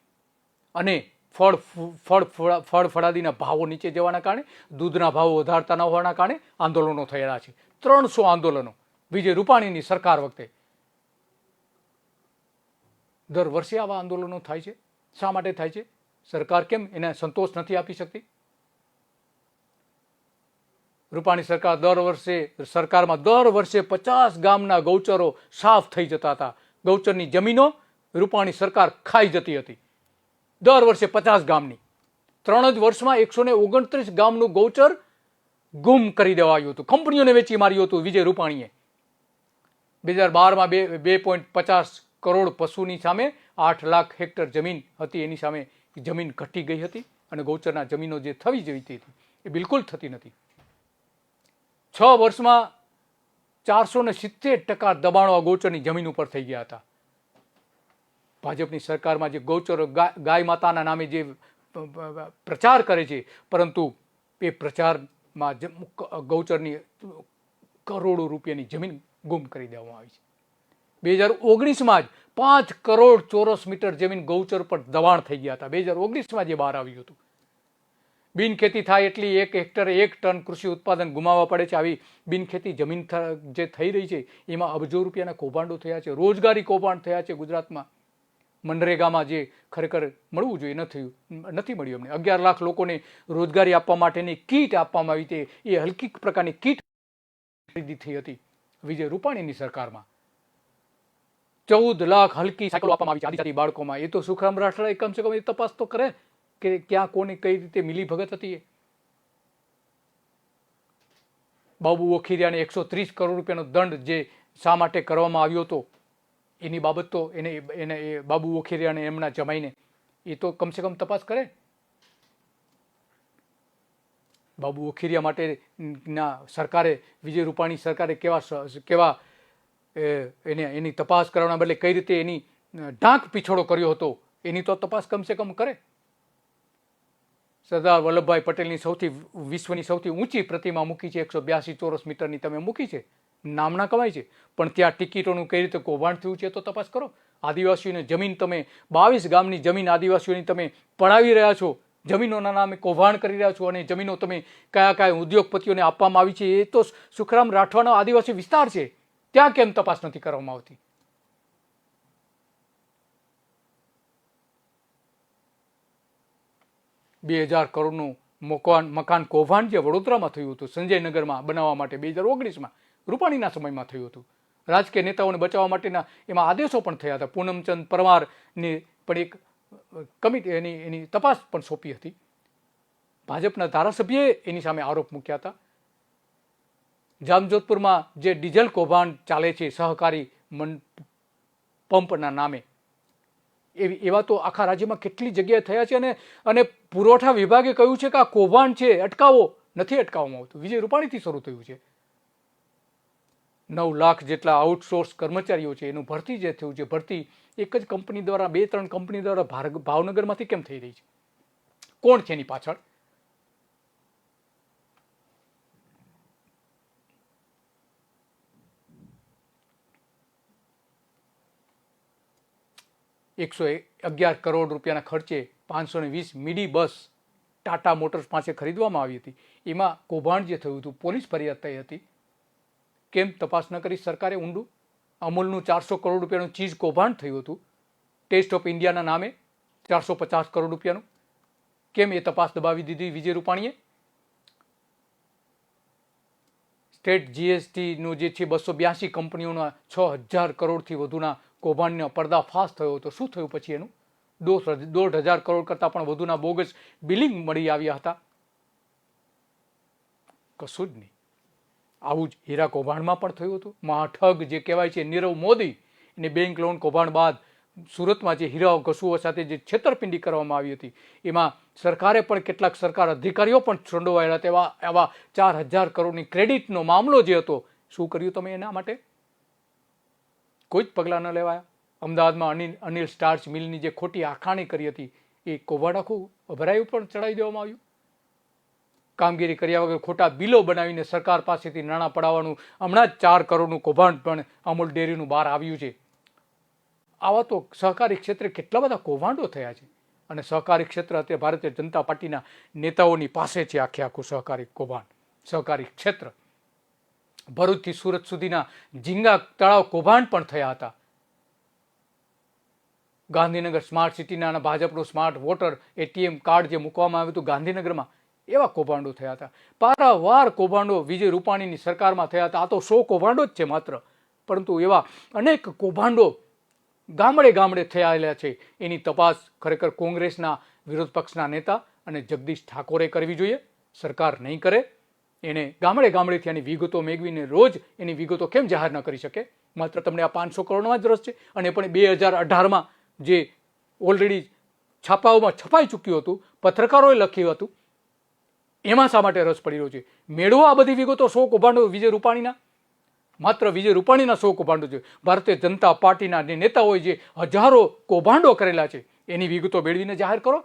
અને ફળફળાદીના ભાવો નીચે જવાના કારણે, દૂધના ભાવો વધારતા ન હોવાના કારણે આંદોલનો થયેલા છે. 300 આંદોલનો વિજય રૂપાણીની સરકાર વખતે. દર વર્ષે આવા આંદોલનો થાય છે. શા માટે થાય છે? સરકાર કેમ એને સંતોષ નથી આપી શકતી? રૂપાણી સરકારમાં દર વર્ષે 50 ગામના ગૌચરો સાફ થઈ જતા હતા. ગૌચરની જમીનો રૂપાણી સરકાર ખાઈ જતી હતી. દર વર્ષે 50 ગામની. 3 જ વર્ષમાં 129 ગામનું ગૌચર ગુમ કરી દેવાયું હતું. કંપનીઓને વેચી માર્યું હતું વિજય રૂપાણીએ. 2012માં 2.50 કરોડ પશુની સામે 8 લાખ હેક્ટર જમીન હતી. એની સામે જમીન ઘટી ગઈ હતી અને ગૌચરના જમીનો જે થવી જોઈતી હતી એ બિલકુલ થતી નથી. 6 વર્ષમાં 470% દબાણો આ ગૌચરની જમીન ઉપર થઈ ગયા હતા. ભાજપની સરકારમાં જે ગૌચરો ગાય માતાના નામે જે પ્રચાર કરે છે, પરંતુ એ પ્રચારમાં ગૌચરની કરોડો રૂપિયાની જમીન ગુમ કરી દેવામાં આવી છે. 2019માં જ 5 કરોડ ચોરસ મીટર જમીન ગૌચર પર દબાણ થઈ ગયા હતા. 2019માં જે બહાર આવ્યું હતું. બિનખેતી થાય એટલી 1 હેક્ટરે 1 ટન કૃષિ ઉત્પાદન ગુમાવવા પડે છે. આવી બિનખેતી જમીન જે થઈ રહી છે એમાં અબજો રૂપિયાના કૌભાંડો થયા છે. રોજગારી કૌભાંડ થયા છે ગુજરાતમાં. મનરેગામાં જે ખરેખર મળવું જોઈએ નથી મળ્યું અમને. 11 લાખ લોકોને રોજગારી આપવા માટેની કીટ આપવામાં આવી હતી. એ હલકી પ્રકારની કીટ ખરીદી થઈ હતી વિજય રૂપાણીની સરકારમાં. 14 લાખ હલકી સાયકલો આપવામાં આવી છે આદિજાતિ બાળકોમાં. એ તો સુખરામ રાઠોડે કમસે કમ એ તપાસ તો કરે કે ક્યાં કોની કઈ રીતે મિલી ભગત હતી. બાબુ ઓખીરિયાને 130 કરોડ રૂપિયાનો દંડ જે શા માટે કરવામાં આવ્યો હતો એની બાબત તો એને બાબુ ઓખીરિયાને એમના જમાઈને એ તો કમસે કમ તપાસ કરે. બાબુ ઓખીરિયા માટેના સરકારે, વિજય રૂપાણી સરકારે કેવા એની તપાસ કરવાના બદલે કઈ રીતે એની ઢાંક પીછોડો કર્યો હતો એની તો તપાસ કમસે કમ કરે. સરદાર વલ્લભભાઈ પટેલની વિશ્વની સૌથી ઊંચી પ્રતિમા મૂકી છે, 182 ચોરસ મીટરની તમે મૂકી છે, નામના કમાય છે, પણ ત્યાં ટિકિટોનું કઈ રીતે કૌભાંડ થયું છે તો તપાસ કરો. આદિવાસીઓને જમીન તમે 22 ગામની જમીન આદિવાસીઓની તમે પડાવી રહ્યા છો, જમીનોના નામે કૌભાંડ કરી રહ્યા છો, અને જમીનો તમે કયા ઉદ્યોગપતિઓને આપવામાં આવી છે એ તો સુખરામ રાઠવાનો આદિવાસી વિસ્તાર છે, ત્યાં કેમ તપાસ નથી કરવામાં આવતી? 2000 કરોડનું મકાન કૌભાંડ જે વડોદરામાં થયું હતું, સંજયનગરમાં બનાવવા માટે 2019માં રૂપાણીના સમયમાં થયું હતું. રાજકીય નેતાઓને બચાવવા માટેના એમાં આદેશો પણ થયા હતા. પૂનમચંદ પરમારની પણ એક કમિટી એની તપાસ પણ સોંપી હતી. ભાજપના ધારાસભ્યએ એની સામે આરોપ મૂક્યા હતા. જામજોધપુરમાં જે ડીઝલ કૌભાંડ ચાલે છે સહકારી પંપના નામે, એવા તો આખા રાજ્યમાં કેટલી જગ્યાએ થયા છે. અને પુરવઠા વિભાગે કહ્યું છે કે આ કૌભાંડ છે, અટકાવો. નથી અટકાવવામાં આવતું. વિજય રૂપાણીથી શરૂ થયું છે. 9 લાખ જેટલા આઉટસોર્સ કર્મચારીઓ છે, એનું ભરતી જે થયું છે, ભરતી એક જ કંપની દ્વારા, 2-3 કંપની દ્વારા ભાવનગરમાંથી કેમ થઈ રહી છે? કોણ છે એની પાછળ? ₹111 કરોડ ખર્ચે 520 મિડી બસ ટાટા મોટર્સ પાસે ખરીદવામાં આવી હતી. એમાં કૌભાંડ જે થયું હતું, પોલીસ ફરિયાદ થઈ હતી. કેમ તપાસ ન કરી સરકારે ઊંડું? અમૂલનું 400 કરોડ રૂપિયાનું ચીઝ કૌભાંડ થયું હતું ટેસ્ટ ઓફ ઇન્ડિયાના નામે, 450 કરોડ રૂપિયાનું. કેમ એ તપાસ દબાવી દીધી વિજય રૂપાણીએ? સ્ટેટ જીએસટીનું જે છે 282 કંપનીઓના 6000 કરોડથી વધુના કૌભાંડનો પર્દાફાશ થયો હતો. શું થયું પછી એનું? 1,500 કરોડ કરતાં પણ વધુના બોગસ બિલિંગ મળી આવ્યા હતા. કશું જ નહીં. આવું જ હીરા કૌભાંડમાં પણ થયું હતું. મહાઠગ જે કહેવાય છે નીરવ મોદી, એને બેંક લોન કૌભાંડ બાદ સુરતમાં જે હીરા ઘસુઓ સાથે જે છેતરપિંડી કરવામાં આવી હતી, એમાં સરકારે પણ કેટલાક સરકાર અધિકારીઓ પણ સંડોવાયેલા હતા. એવા 4,000 કરોડની ક્રેડિટનો મામલો જે હતો, શું કર્યું તમે એના માટે? કોઈ જ પગલાં ન લેવાયા. અમદાવાદમાં અનિલ સ્ટાર્ચ મિલની જે ખોટી આખાણી કરી હતી, એ કૌભાંડ આખું અભરાયું પણ ચડાવી દેવામાં આવ્યું. કામગીરી કર્યા વગર ખોટા બિલો બનાવીને સરકાર પાસેથી નાણાં પડાવવાનું હમણાં જ 4 કરોડનું કૌભાંડ પણ અમૂલ ડેરીનું બહાર આવ્યું છે. આવા તો સહકારી ક્ષેત્રે કેટલા બધા કૌભાંડો થયા છે. અને સહકારી ક્ષેત્ર અત્યારે ભારતીય જનતા પાર્ટીના નેતાઓની પાસે છે આખું સહકારી કૌભાંડ, સહકારી ક્ષેત્ર. ભરૂચથી સુરત સુધીના ઝીંગા તળાવ કૌભાંડ પણ થયા હતા. ગાંધીનગર સ્માર્ટ સિટીના ભાજપનું સ્માર્ટ વોટર એટીએમ કાર્ડ જે મૂકવામાં આવ્યું હતું ગાંધીનગરમાં, એવા કૌભાંડો થયા હતા. પારાવાર કૌભાંડો વિજય રૂપાણીની સરકારમાં થયા હતા. આ તો 100 કૌભાંડો જ છે માત્ર, પરંતુ એવા અનેક કૌભાંડો ગામડે ગામડે થયેલા છે. એની તપાસ ખરેખર કોંગ્રેસના વિરોધ પક્ષના નેતા અને જગદીશ ઠાકોરે કરવી જોઈએ. સરકાર નહીં કરે. એને ગામડે ગામડેથી આની વિગતો મેળવીને રોજ એની વિગતો કેમ જાહેર ન કરી શકે? માત્ર તમને આ 500 કરોડમાં જ રસ છે. અને પણ 2018માં જે ઓલરેડી છાપાઓમાં છપાઈ ચૂક્યું હતું, પત્રકારોએ લખ્યું હતું, એમાં શા માટે રસ પડી રહ્યો છે? મેળવો આ બધી વિગતો. 100 કૌભાંડો વિજય રૂપાણીના, માત્ર વિજય રૂપાણીના 100 કૌભાંડો છે. ભારતીય જનતા પાર્ટીના નેતાઓએ જે હજારો કૌભાંડો કરેલા છે, એની વિગતો મેળવીને જાહેર કરો.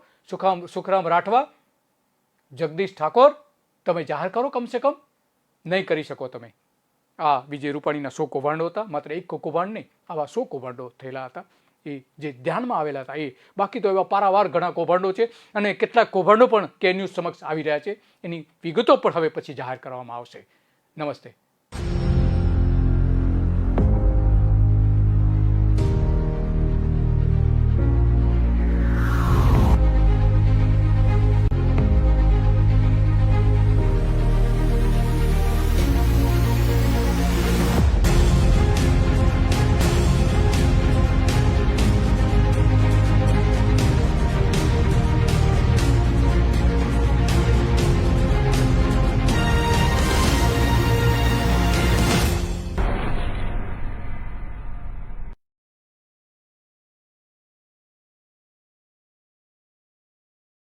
સુખરામ રાઠવા, જગદીશ ઠાકોર, તમે જાહેર કરો. કમસે કમ નહીં કરી શકો તમે. આ વિજય રૂપાણીના 100 કૌભાંડો હતા. માત્ર એક કૌભાંડ નહીં, આવા 100 કૌભાંડો થયેલા હતા, એ જે ધ્યાનમાં આવેલા હતા. એ બાકી તો એવા પારાવાર ઘણા કૌભાંડો છે. અને કેટલાક કૌભાંડો પણ કે ન્યૂઝ સમક્ષ આવી રહ્યા છે. એની વિગતો પણ હવે પછી જાહેર કરવામાં આવશે. નમસ્તે.